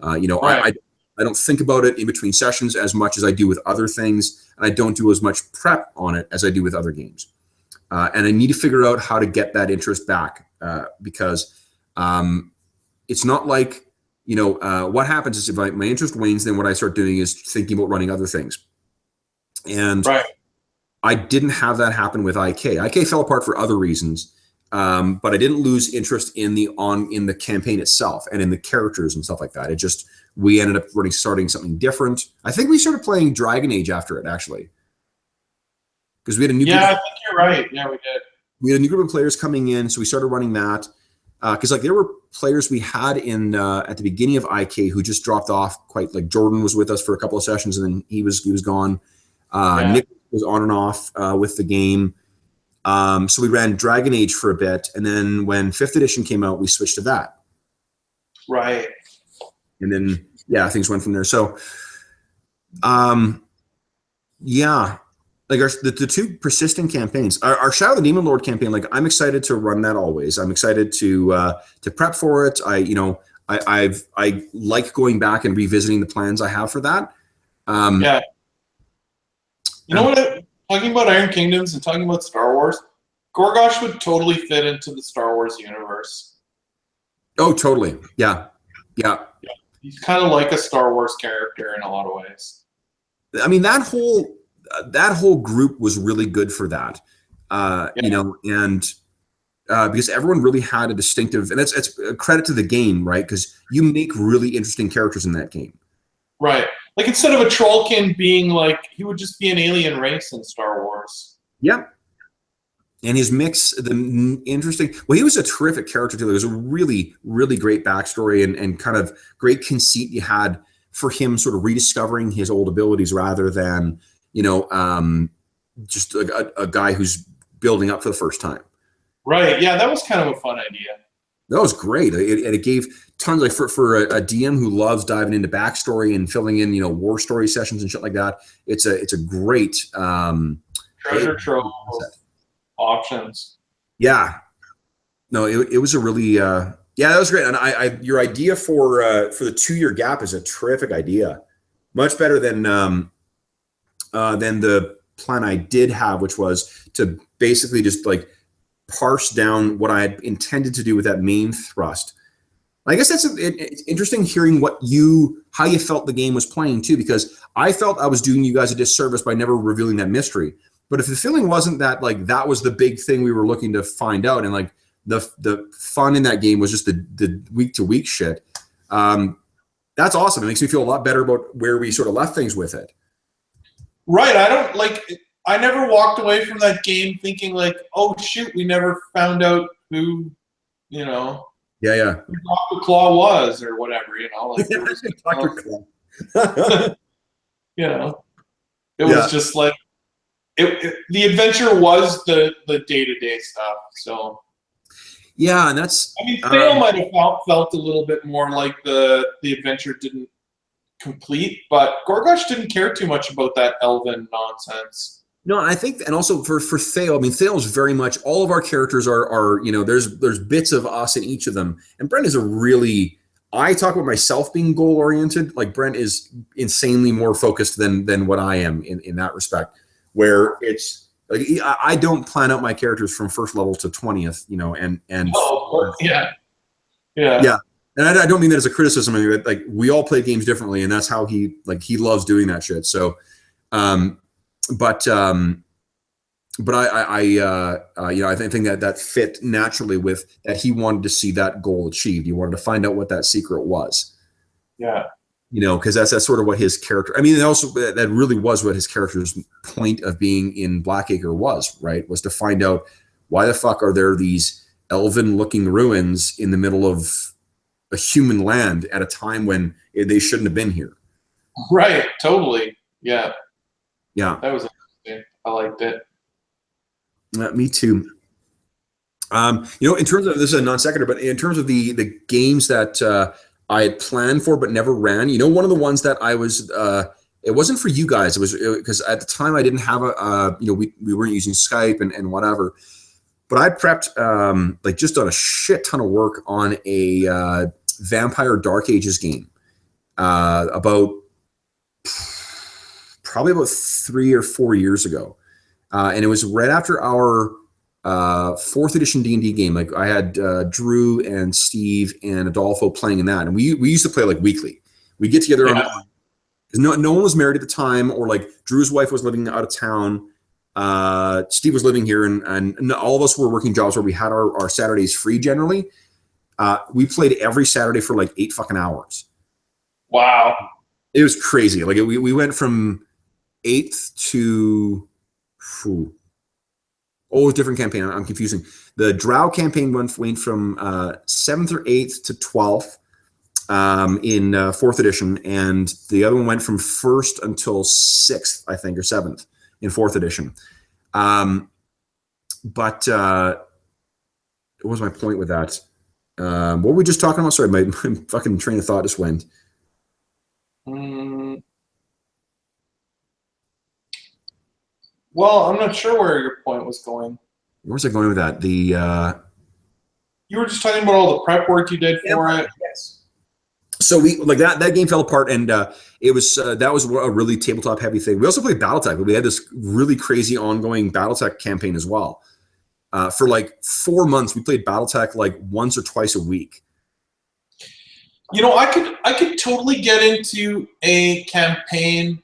Right. I don't think about it in between sessions as much as I do with other things, and I don't do as much prep on it as I do with other games. And I need to figure out how to get that interest back because it's not like, what happens is if my interest wanes, then what I start doing is thinking about running other things. And right. I didn't have that happen with IK. IK fell apart for other reasons, but I didn't lose interest in the campaign itself and in the characters and stuff like that. It just, we ended up starting something different. I think we started playing Dragon Age after it, actually, because we had a new. Yeah, I think you're right. Yeah, we did. We had a new group of players coming in, so we started running that. Because there were players we had in at the beginning of IK who just dropped off. Quite like Jordan was with us for a couple of sessions, and then he was gone. Nick was on and off with the game. So we ran Dragon Age for a bit, and then when 5th edition came out, we switched to that. Right. And then things went from there. So, like the two persistent campaigns, our Shadow of the Demon Lord campaign. Like I'm excited to run that always. I'm excited to prep for it. I like going back and revisiting the plans I have for that. Yeah. You know what? Talking about Iron Kingdoms and talking about Star Wars, Gorgosh would totally fit into the Star Wars universe. Oh, totally. Yeah. He's kind of like a Star Wars character in a lot of ways. I mean, that whole group was really good for that. And because everyone really had a distinctive, and it's a credit to the game, right? Because you make really interesting characters in that game. Right. Like instead of a Trollkin being like, he would just be an alien race in Star Wars. Yeah. And his mix, he was a terrific character too. There was a really, really great backstory and kind of great conceit you had for him sort of rediscovering his old abilities rather than, just a guy who's building up for the first time. Right. Yeah, that was kind of a fun idea. That was great. It gave tons, like for a DM who loves diving into backstory and filling in, war story sessions and shit like that. It's a great treasure trove options. Yeah. No, it was a really that was great. And your idea for the 2-year gap is a terrific idea. Much better than the plan I did have, which was to basically just like parse down what I had intended to do with that main thrust. I guess it's interesting hearing how you felt the game was playing too, because I felt I was doing you guys a disservice by never revealing that mystery. But if the feeling wasn't that like that was the big thing we were looking to find out, and like the fun in that game was just the week to week shit, that's awesome. It makes me feel a lot better about where we sort of left things with it. Right. I never walked away from that game thinking like, oh shoot, we never found out who, who Dr. Claw was or whatever, like Dr. Claw. It was just like the adventure was the day-to-day stuff. So yeah, and that's Thale might have felt a little bit more like the adventure didn't complete, but Gorgosh didn't care too much about that elven nonsense. No, I think, and also for Thale, Thale is very much, all of our characters are there's bits of us in each of them, and Brent is I talk about myself being goal oriented. Like Brent is insanely more focused than what I am in that respect, where it's like I don't plan out my characters from first level to 20th, and yeah. And I don't mean that as a criticism. I mean, like we all play games differently, and that's how he loves doing that shit. So, but I think that fit naturally with that. He wanted to see that goal achieved. He wanted to find out what that secret was. Yeah. Because that's sort of what his character. And also that really was what his character's point of being in Blackacre was. Right, was to find out why the fuck are there these elven-looking ruins in the middle of a human land at a time when they shouldn't have been here? Right. Totally. Yeah. Yeah. That was interesting. I liked it. Me too. In terms of, this is a non sequitur, but in terms of the games that I had planned for but never ran, one of the ones that I was, it wasn't for you guys. It was because at the time I didn't have we weren't using Skype and whatever. But I prepped just done a shit ton of work on a Vampire Dark Ages game about 3 or 4 years ago, and it was right after our 4th edition D&D game. Like I had Drew and Steve and Adolfo playing in that, and we used to play like weekly. We get together on, because no one was married at the time, or like Drew's wife was living out of town. Steve was living here, and all of us were working jobs where we had our Saturdays free generally. We played every Saturday for like 8 fucking hours. Wow. It was crazy. Like we went from 8th to different campaign. I'm confusing. The Drow campaign went from 7th or 8th to 12th in 4th edition, and the other one went from 1st until 6th, I think, or 7th in 4th edition. But what was my point with that? What were we just talking about? Sorry, my fucking train of thought just went. Well, I'm not sure where your point was going. Where's I going with that? You were just talking about all the prep work you did for it. Yes. So we like that game fell apart, and it was that was a really tabletop heavy thing. We also played BattleTech, but we had this really crazy ongoing BattleTech campaign as well. For like 4 months, we played BattleTech like once or twice a week. I could totally get into a campaign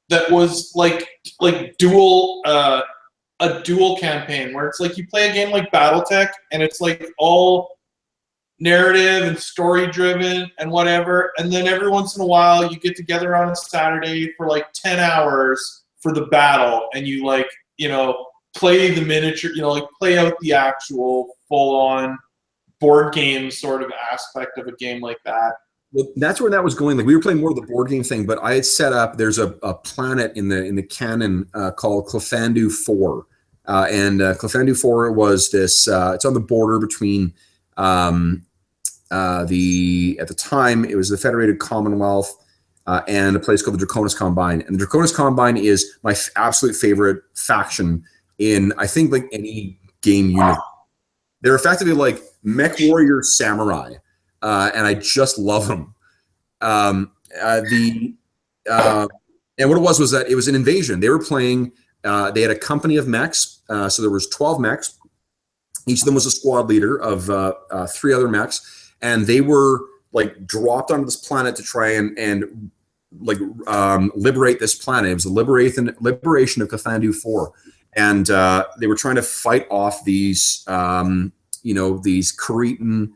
that was like dual a dual campaign where it's like you play a game like BattleTech and it's like all narrative and story driven and whatever, and then every once in a while you get together on a Saturday for like 10 hours for the battle, and you play the miniature, play out the actual full on board game sort of aspect of a game like that. Well, that's where that was going. Like we were playing more of the board game thing, but I had set up. There's a planet in the canon called Clefandù 4, and Clefandù 4 was this. It's on the border between at the time it was the Federated Commonwealth and a place called the Draconis Combine. And the Draconis Combine is my absolute favorite faction in, I think, like any game unit. They're effectively like mech warrior samurai. And I just love them. And what it was that it was an invasion. They were playing. They had a company of mechs. So there was 12 mechs. Each of them was a squad leader of 3 other mechs, and they were like dropped onto this planet to try and liberate this planet. It was the liberation of Clefandù 4, and they were trying to fight off these these Cretan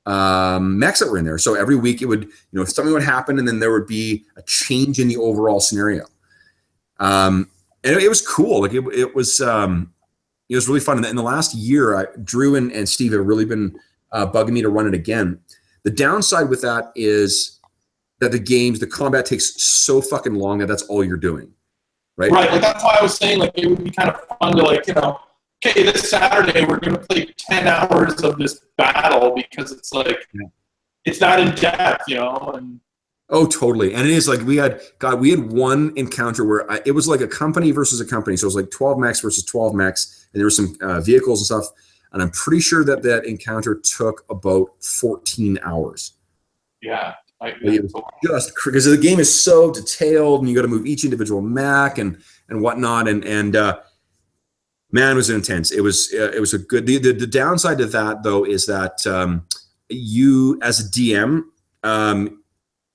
mechs that were in there. So every week it would, something would happen, and then there would be a change in the overall scenario. And it was cool. Like it was really fun. And in the last year, Drew and Steve have really been bugging me to run it again. The downside with that is that the combat takes so fucking long that that's all you're doing. Right. Right. Like that's why I was saying like it would be kind of fun to okay, this Saturday we're going to play 10 hours of this battle because it's like, it's not in depth, and oh, totally. And it is like we had one encounter where it was like a company versus a company. So it was like 12 mechs versus 12 mechs, and there were some vehicles and stuff. And I'm pretty sure that encounter took about 14 hours. Yeah. Just because the game is so detailed, and you got to move each individual mech and whatnot. And man, was it intense. It was a good, the downside to that though, is that you as a DM,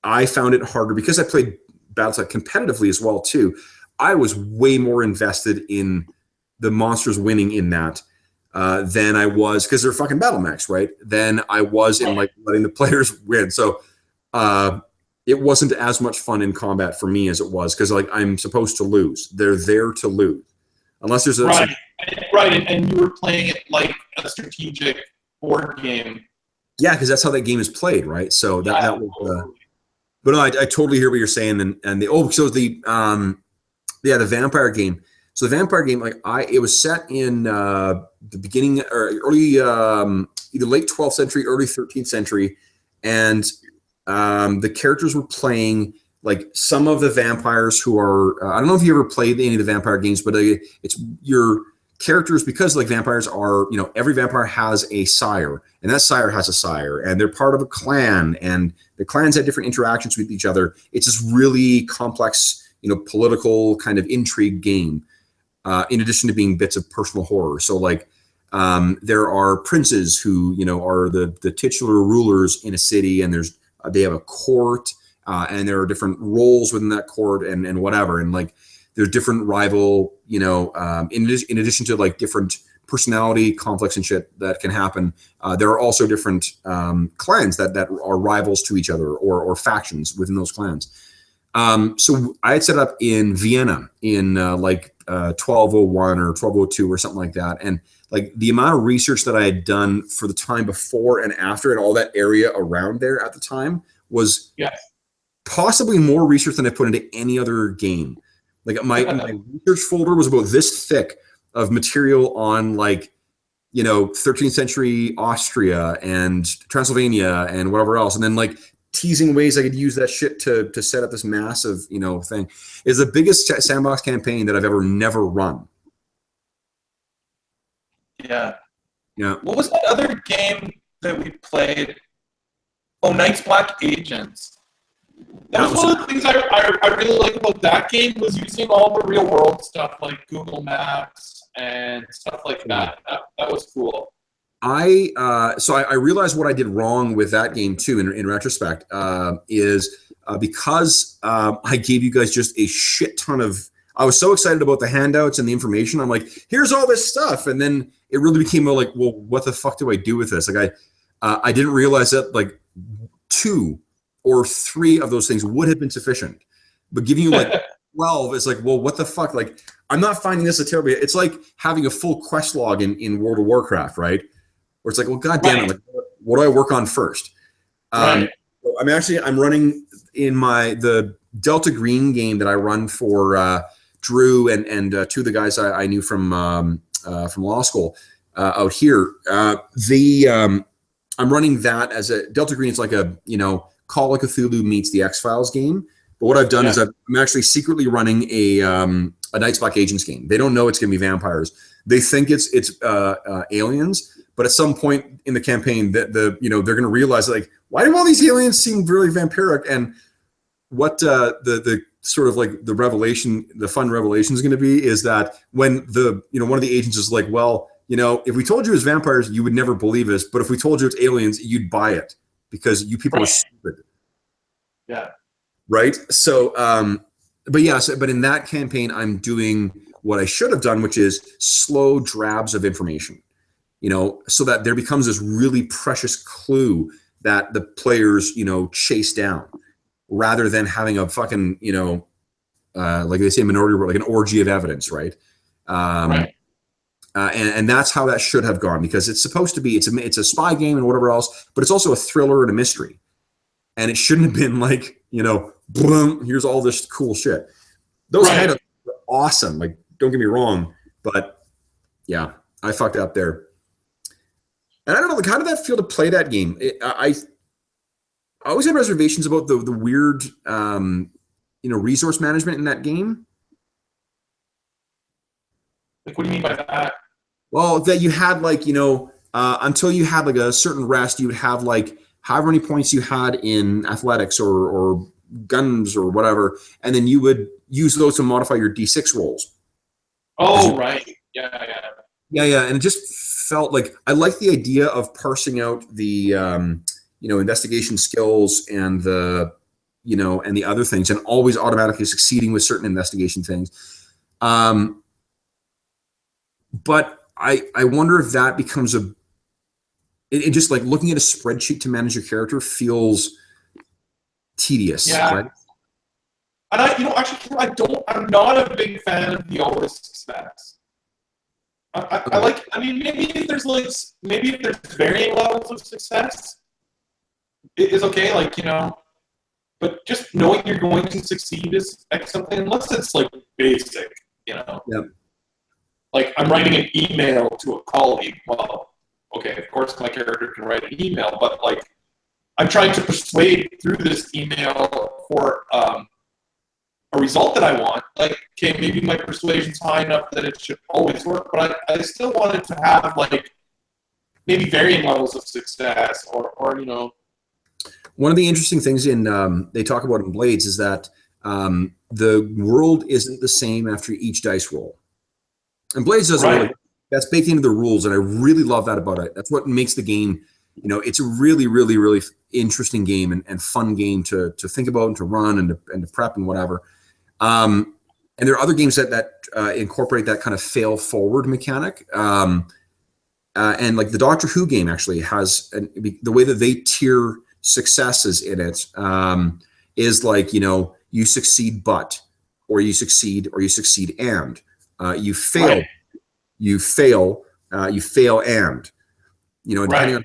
I found it harder because I played BattleTech competitively as well too. I was way more invested in the monsters winning in that than I was, because they're fucking battle mechs, right? Than I was in like letting the players win. So it wasn't as much fun in combat for me as it was, because like I'm supposed to lose. They're there to lose, unless there's Right, and you were playing it like a strategic board game. Yeah, because that's how that game is played, right? So that was. But no, I totally hear what you're saying, and so the vampire game. So the vampire game, it was set in the beginning or early, either late 12th century, early 13th century, and the characters were playing like some of the vampires who are. I don't know if you ever played any of the vampire games, but it's your characters, because like vampires are, every vampire has a sire, and that sire has a sire, and they're part of a clan, and the clans have different interactions with each other. It's this really complex, political kind of intrigue game, in addition to being bits of personal horror. So like there are princes who, are the titular rulers in a city, and they have a court, and there are different roles within that court, and whatever, and like there's different rival, in addition to like different personality conflicts and shit that can happen. There are also different clans that are rivals to each other, or factions within those clans. So I had set up in Vienna in 1201 or 1202 or something like that. And like the amount of research that I had done for the time before and after, and all that area around there at the time, was possibly more research than I put into any other game. Like my research folder was about this thick of material on 13th century Austria and Transylvania and whatever else. And then like teasing ways I could use that shit to set up this massive, thing. Is the biggest sandbox campaign that I've ever never run. Yeah. Yeah. What was that other game that we played? Oh, Night's Black Agents. That was one of the things I really like about that game, was using all the real world stuff like Google Maps and stuff like that. That was cool. So I realized what I did wrong with that game too, in retrospect, is because I gave you guys just a shit ton of. I was so excited about the handouts and the information. I'm like, here's all this stuff, and then it really became like, well, what the fuck do I do with this? Like I didn't realize that like 2 or 3 of those things would have been sufficient, but giving you like 12 is like, well, what the fuck? Like, I'm not finding this a terrible. It's like having a full quest log in World of Warcraft, right? Where it's like, well, god damn it, like, what do I work on first? I'm running in the Delta Green game that I run for Drew and 2 of the guys I knew from law school out here. I'm running that as a Delta Green. It's like a Call of Cthulhu meets the X-Files game. But what I've done is I'm actually secretly running a Night's Black Agents game. They don't know it's going to be vampires. They think it's aliens. But at some point in the campaign, that they're going to realize, like, why do all these aliens seem really vampiric? And what the sort of like the revelation, the fun revelation is going to be is that when one of the agents is like, well, if we told you it's vampires, you would never believe us. But if we told you it's aliens, you'd buy it because you people are stupid. Yeah. Right. So, but in that campaign, I'm doing what I should have done, which is slow drabs of information. So that there becomes this really precious clue that the players, chase down, rather than having a fucking, like they say, Minority Report, like an orgy of evidence, right? Right. And that's how that should have gone, because it's supposed to be, it's a spy game and whatever else, but it's also a thriller and a mystery. And it shouldn't have been like, boom, here's all this cool shit. Those kind of awesome. Like, don't get me wrong, but yeah, I fucked up there. And I don't know, like, how did that feel to play that game? I always had reservations about the weird, resource management in that game. Like, what do you mean by that? Well, that you had like, until you had like a certain rest, you would have like however many points you had in athletics or guns or whatever, and then you would use those to modify your D6 rolls. Oh, right. Yeah. And it just felt like I liked the idea of parsing out the investigation skills and the and the other things, and always automatically succeeding with certain investigation things. But I wonder if that becomes it just like looking at a spreadsheet to manage your character feels tedious. Yeah. Right? And I'm not a big fan of the always success. I like. I mean, maybe if there's varying levels of success, it is okay. Like, but just knowing you're going to succeed is excellent, unless it's like basic. Yep. Like I'm writing an email to a colleague. Well, okay, of course my character can write an email, but like I'm trying to persuade through this email for a result that I want. Like, okay, maybe my persuasion's high enough that it should always work, but I still want it to have like maybe varying levels of success, or One of the interesting things they talk about in Blades is that the world isn't the same after each dice roll. And Blades does Right. that's baked into the rules, and I really love that about it. That's what makes the game, it's a really, really, really interesting game and fun game to think about and to run and to prep and whatever. And there are other games that incorporate that kind of fail forward mechanic. And like the Doctor Who game actually has the way that they tier successes in it is like, you succeed but, or you succeed and, you fail, Right. you fail and, depending on.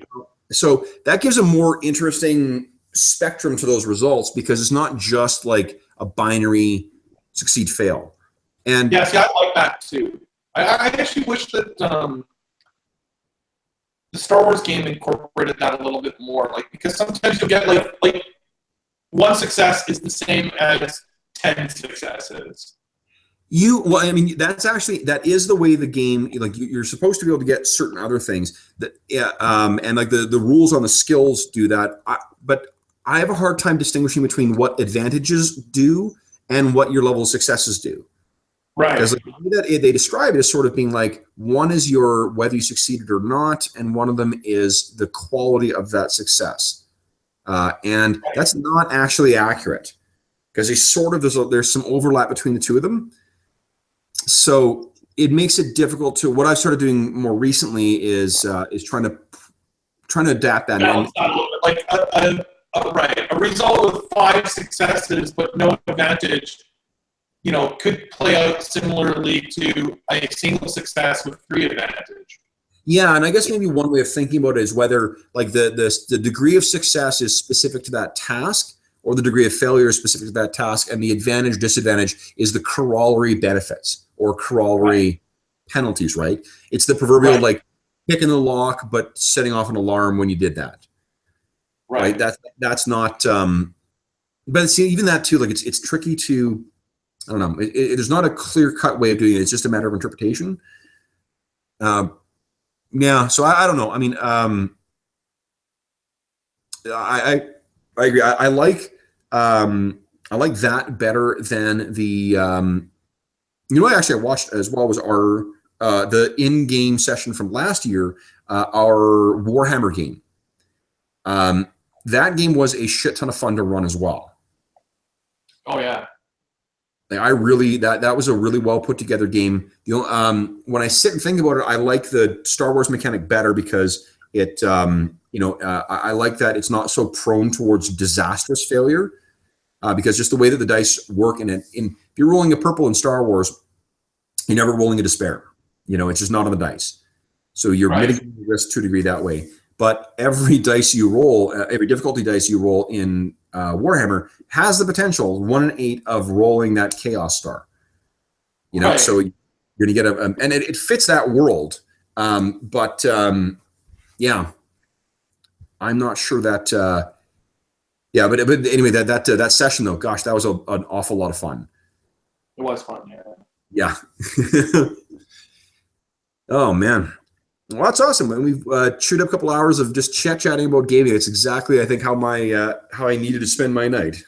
So that gives a more interesting spectrum to those results, because it's not just like a binary succeed fail. And yeah, see, I like that too. I actually wish that the Star Wars game incorporated that a little bit more, like, because sometimes you'll get like one success is the same as 10 successes. that is the way the game, like you're supposed to be able to get certain other things that, and like the rules on the skills do that. But I have a hard time distinguishing between what advantages do and what your level of successes do. Right. Because they describe it as sort of being like, one is your whether you succeeded or not, and one of them is the quality of that success. And that's not actually accurate, because there's some overlap between the two of them. So it makes it difficult to. What I've started doing more recently is trying to adapt that. Balance that a little bit. Like a result with 5 successes but no advantage, could play out similarly to a single success with 3 advantage. Yeah, and I guess maybe one way of thinking about it is whether like the degree of success is specific to that task, or the degree of failure is specific to that task, and the advantage disadvantage is the corollary benefits or corollary penalties. Right? It's the proverbial like picking the lock but setting off an alarm when you did that. Right? That's not. But see, even that too, like it's tricky to. I don't know. There's not a clear-cut way of doing it. It's just a matter of interpretation. Yeah. So I don't know. I mean, I agree. I like that better than the. Actually, I watched as well was our the in-game session from last year, our Warhammer game. That game was a shit ton of fun to run as well. Oh yeah. I really that was a really well put together game. When I sit and think about it, I like the Star Wars mechanic better because it I like that it's not so prone towards disastrous failure, because just the way that the dice work if you're rolling a purple in Star Wars, you're never rolling a despair. It's just not on the dice, so you're mitigating the risk to a degree that way. But every dice you roll, every difficulty dice you roll in Warhammer has the potential 1 in 8 of rolling that chaos star. So you're going to get and it fits that world. But yeah, I'm not sure that. Yeah, but anyway, that session though, gosh, that was an awful lot of fun. It was fun, yeah. Yeah. Oh man. Well, that's awesome. And we've chewed up a couple hours of just chatting about gaming. It's exactly, I think, how I needed to spend my night.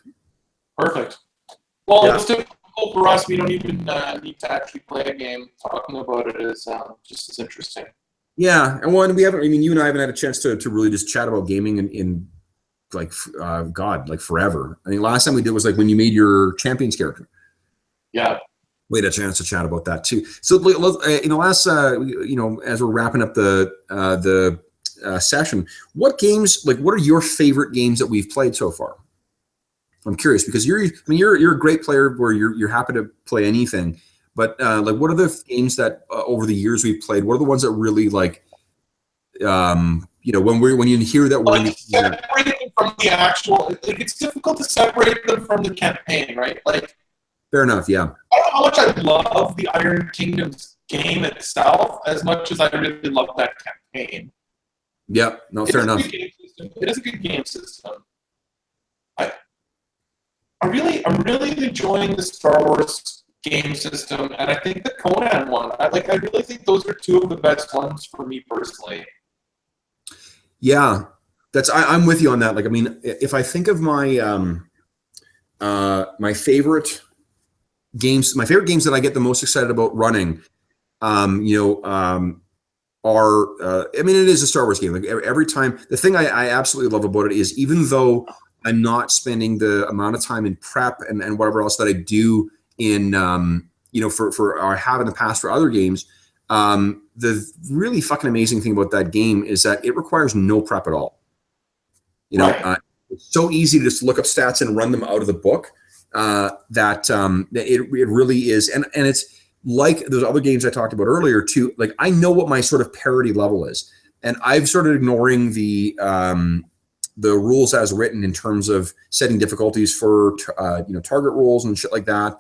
Perfect. Well, it's difficult for us. We don't even need to actually play a game. Talking about it is just as interesting. Yeah, and we haven't. I mean, you and I haven't had a chance to really just chat about gaming in like like forever. I think last time we did was like when you made your Champions character. Yeah. We had a chance to chat about that too. So, last as we're wrapping up the session, what games, what are your favorite games that we've played so far? I'm curious because you're a great player where you're happy to play anything, But like, what are the games that over the years we've played? What are the ones that really like? When you hear that we're like separate them from the actual, like it's difficult to separate them from the campaign, right? Like, fair enough, yeah. I don't know how much I love the Iron Kingdoms game itself as much as I really love that campaign. Yep, no, fair enough. It is a good game system. I'm really enjoying the Star Wars game system, and I think the Conan one. I really think those are two of the best ones for me personally. Yeah, I'm with you on that. Like, I mean, if I think of my my favorite games that I get the most excited about running, are I mean, it is a Star Wars game. Like every time, the thing I absolutely love about it is even though I'm not spending the amount of time in prep and whatever else that I do in for or have in the past for other games, the really fucking amazing thing about that game is that it requires no prep at all. It's so easy to just look up stats and run them out of the book. That it really is, and it's like those other games I talked about earlier too. Like I know what my sort of parity level is, and I've started ignoring the rules as written in terms of setting difficulties for target rules and shit like that.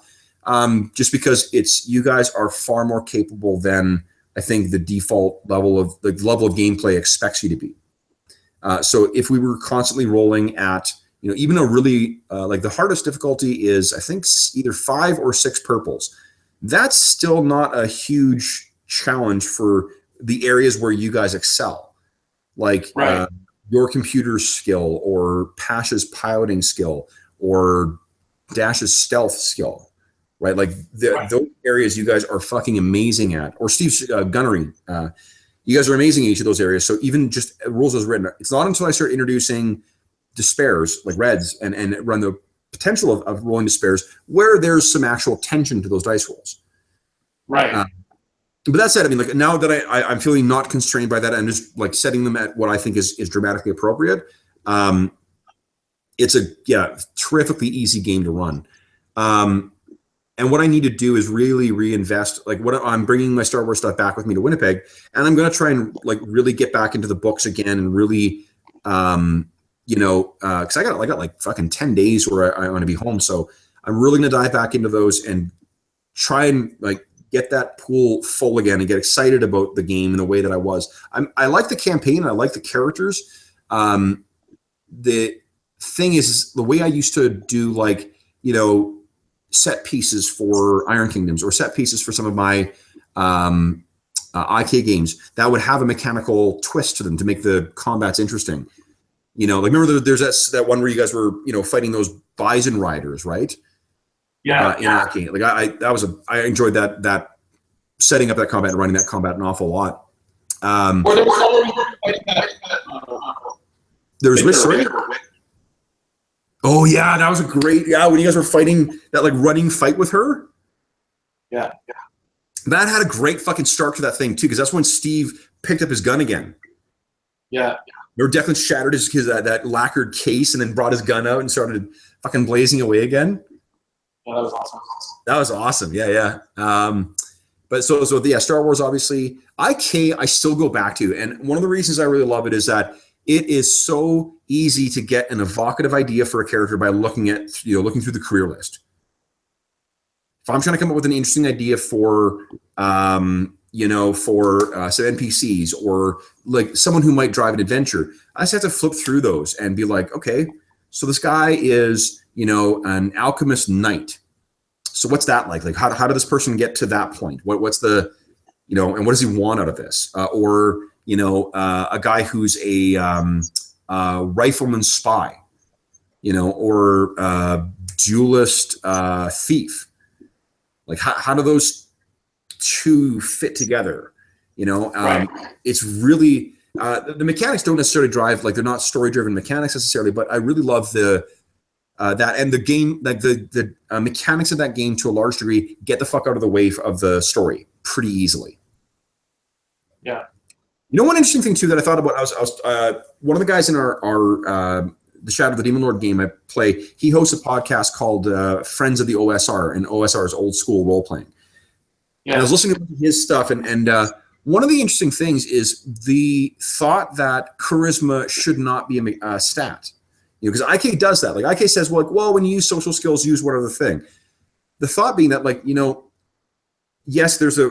Just because you guys are far more capable than I think the default level of gameplay expects you to be. So if we were constantly rolling at even a really like the hardest difficulty is I think either 5 or 6 purples. That's still not a huge challenge for the areas where you guys excel, like your computer skill or Pasha's piloting skill or Dash's stealth skill, right? Like those areas you guys are fucking amazing at, or Steve's gunnery. You guys are amazing in each of those areas. So even just rules as written, it's not until I start introducing despairs like reds and run the potential of rolling despairs where there's some actual tension to those dice rolls. Right. But that said, I mean, like now that I'm feeling not constrained by that and just like setting them at what I think is dramatically appropriate, it's a terrifically easy game to run. And what I need to do is really reinvest. Like I'm bringing my Star Wars stuff back with me to Winnipeg, and I'm going to try and like really get back into the books again and really, because I got like fucking 10 days where I want to be home. So I'm really going to dive back into those and try and like get that pool full again and get excited about the game in the way that I was. I like the campaign. I like the characters. The thing is the way I used to do like, set pieces for Iron Kingdoms or set pieces for some of my IK games that would have a mechanical twist to them to make the combats interesting. Like remember there's that one where you guys were, fighting those bison riders, right? Yeah. In that game. Like I enjoyed that setting up that combat and running that combat an awful lot. Or there was fighting that. There was which, sorry? Oh yeah, that was a great when you guys were fighting that like running fight with her. Yeah. That had a great fucking start to that thing too, because that's when Steve picked up his gun again. Yeah. Or Declan shattered his that lacquered case and then brought his gun out and started fucking blazing away again. Yeah, that was awesome. That was awesome. Yeah. But so yeah, Star Wars obviously. IK I still go back to, and one of the reasons I really love it is that it is so easy to get an evocative idea for a character by looking through the career list. If I'm trying to come up with an interesting idea for some NPCs or like someone who might drive an adventure, I just have to flip through those and be like, okay, so this guy is, an alchemist knight. So what's that like? Like how did this person get to that point? What's the, and what does he want out of this? Or a guy who's a rifleman spy, or duelist thief. Like how do those two fit together? It's really the mechanics don't necessarily drive, like they're not story driven mechanics necessarily, but I really love the that and the game, like the mechanics of that game to a large degree get the fuck out of the way of the story pretty easily. Yeah. One interesting thing too that I thought about, I was one of the guys in our the Shadow of the Demon Lord game I play, he hosts a podcast called Friends of the OSR, and OSR is old school role playing. And I was listening to his stuff, and one of the interesting things is the thought that charisma should not be a stat. Because IK does that. Like IK says, well, when you use social skills, use whatever thing. The thought being that, like, yes, there's a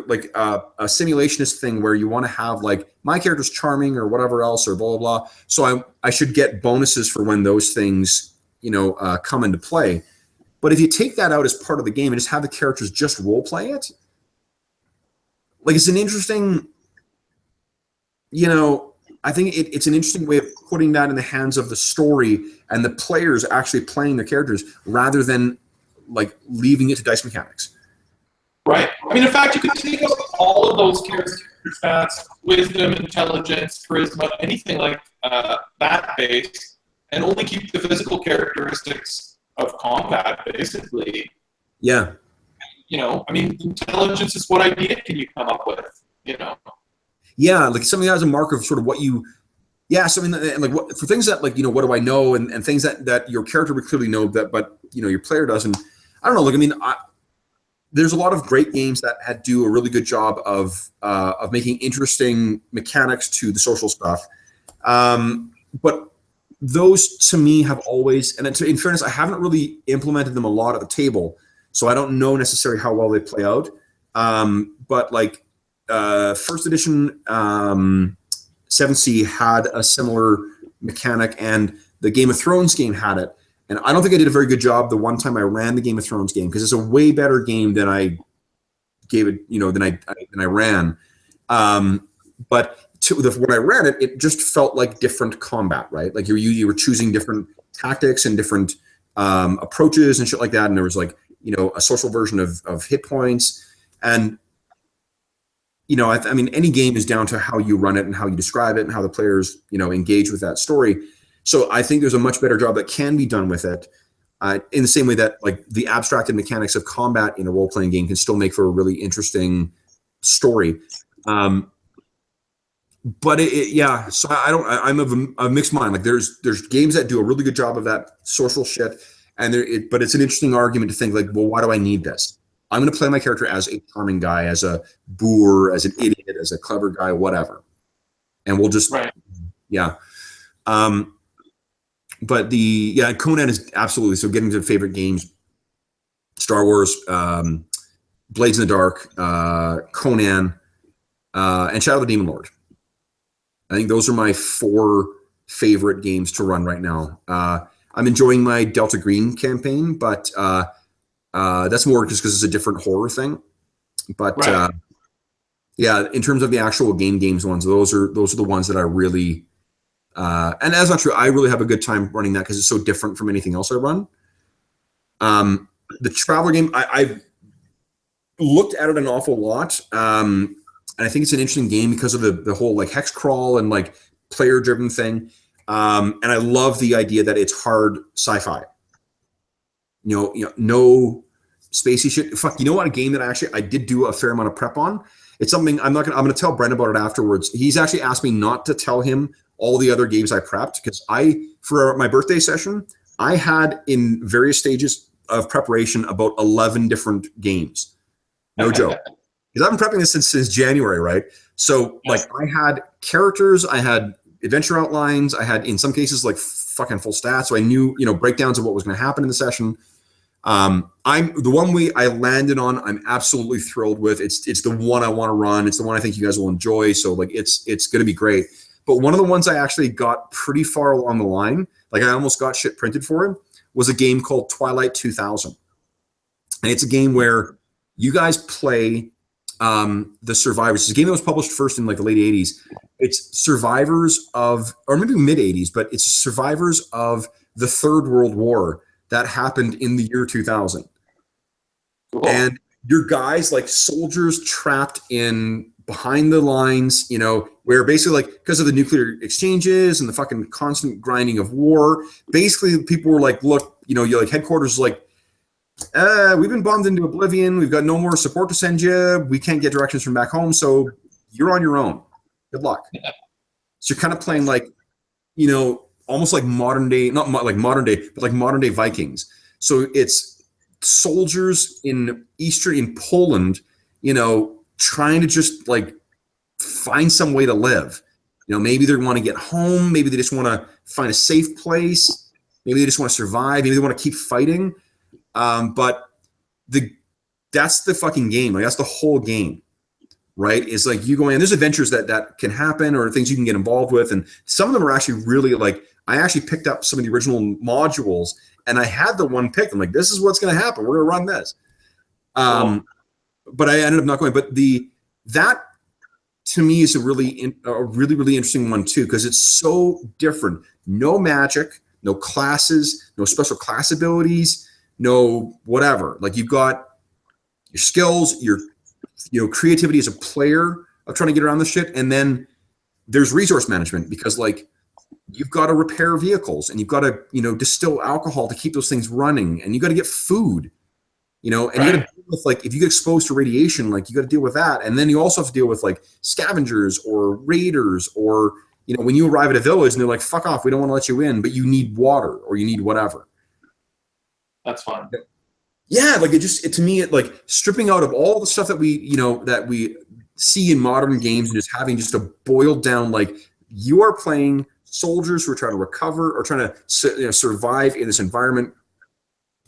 simulationist thing where you want to have like my character's charming or whatever else or blah blah blah. So I should get bonuses for when those things come into play. But if you take that out as part of the game and just have the characters just role play it, like it's an interesting, I think it's an interesting way of putting that in the hands of the story and the players actually playing their characters rather than like leaving it to dice mechanics. Right. I mean, in fact, you could take out all of those character stats, wisdom, intelligence, charisma, anything like that base, and only keep the physical characteristics of combat, basically. Yeah. I mean, intelligence is what idea can you come up with, Yeah, like something that has a mark of sort of what you, something that, like what for things that like what do I know and things that your character would clearly know that, but your player doesn't. I don't know. Like I mean, there's a lot of great games that do a really good job of making interesting mechanics to the social stuff, but those to me have always, and in fairness, I haven't really implemented them a lot at the table, so I don't know necessarily how well they play out. But like. First edition 7th had a similar mechanic, and the Game of Thrones game had it. And I don't think I did a very good job the one time I ran the Game of Thrones game because it's a way better game than I gave it, than I ran. But when I ran it, it just felt like different combat, right? Like you were choosing different tactics and different approaches and shit like that. And there was like a social version of hit points and. I mean, any game is down to how you run it and how you describe it and how the players, engage with that story. So I think there's a much better job that can be done with it in the same way that like the abstracted mechanics of combat in a role-playing game can still make for a really interesting story. But so I'm of a mixed mind. Like there's games that do a really good job of that social shit. But it's an interesting argument to think like, well, why do I need this? I'm going to play my character as a charming guy, as a boor, as an idiot, as a clever guy, whatever. And we'll just, right. Yeah. But Conan is absolutely, so getting to favorite games, Star Wars, Blades in the Dark, Conan, and Shadow of the Demon Lord. I think those are my 4 favorite games to run right now. I'm enjoying my Delta Green campaign, but that's more just because it's a different horror thing. But right. In terms of the actual games ones, those are the ones that I really and that's not true. I really have a good time running that because it's so different from anything else I run. The Traveler game, I've looked at it an awful lot, and I think it's an interesting game because of the whole like hex crawl and like player driven thing. And I love the idea that it's hard sci-fi. No spacey shit. Fuck, you know what? A game that I did do a fair amount of prep on. It's something I'm gonna tell Brent about it afterwards. He's actually asked me not to tell him all the other games I prepped because for my birthday session, I had in various stages of preparation about 11 different games. No joke. Because I've been prepping this since January, right? So like I had characters, I had adventure outlines, I had in some cases like fucking full stats, so I knew breakdowns of what was going to happen in the session. I'm the one I landed on. I'm absolutely thrilled with. It's the one I want to run. It's the one I think you guys will enjoy. So like it's going to be great. But one of the ones I actually got pretty far along the line, like I almost got shit printed for it, was a game called Twilight 2000, and it's a game where you guys play the survivors. It's a game that was published first in like the late 80s. It's survivors of, or maybe mid 80s, but it's survivors of the Third World War that happened in the year 2000. Cool. And your guys, like soldiers trapped in behind the lines, where basically like because of the nuclear exchanges and the fucking constant grinding of war, basically people were like, look, you're like headquarters is like, we've been bombed into oblivion. We've got no more support to send you. We can't get directions from back home. So you're on your own. Good luck. Yeah. So you're kind of playing like, almost like modern day, not like modern day, but like modern day Vikings. So it's soldiers in Poland, trying to just like find some way to live. Maybe they want to get home. Maybe they just want to find a safe place. Maybe they just want to survive. Maybe they want to keep fighting. But that's the fucking game. Like that's the whole game, right? It's like you go in. There's adventures that can happen or things you can get involved with, and some of them are actually really like. I actually picked up some of the original modules, and I had the one picked. I'm like, this is what's going to happen. We're going to run this. But I ended up not going. But that to me is a really interesting one too, because it's so different. No magic, no classes, no special class abilities, no whatever. Like you've got your skills, your creativity as a player of trying to get around the shit, and then there's resource management because like you've got to repair vehicles and you've got to distill alcohol to keep those things running, and you got to get food. And you got to deal with like if you get exposed to radiation, like you got to deal with that, and then you also have to deal with like scavengers or raiders, or when you arrive at a village and they're like, "Fuck off, we don't want to let you in," but you need water or you need whatever. That's fun. Yeah, like to me, it like stripping out of all the stuff that we see in modern games and just having just a boiled down like you are playing soldiers who are trying to recover or trying to survive in this environment.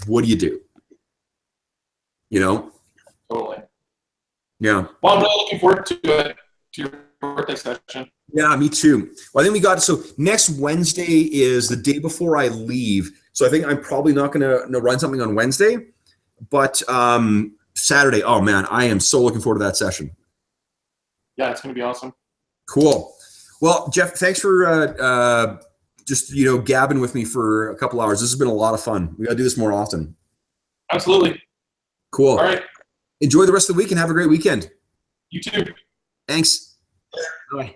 What do you do? Totally. Yeah. Well, I'm really looking forward to it, to your birthday session. Yeah, me too. Well, I think so next Wednesday is the day before I leave. So I think I'm probably not going to run something on Wednesday, but Saturday, oh man, I am so looking forward to that session. Yeah, it's going to be awesome. Cool. Well, Jeff, thanks for just gabbing with me for a couple hours. This has been a lot of fun. We got to do this more often. Absolutely. Cool. All right. Enjoy the rest of the week and have a great weekend. You too. Thanks. Bye.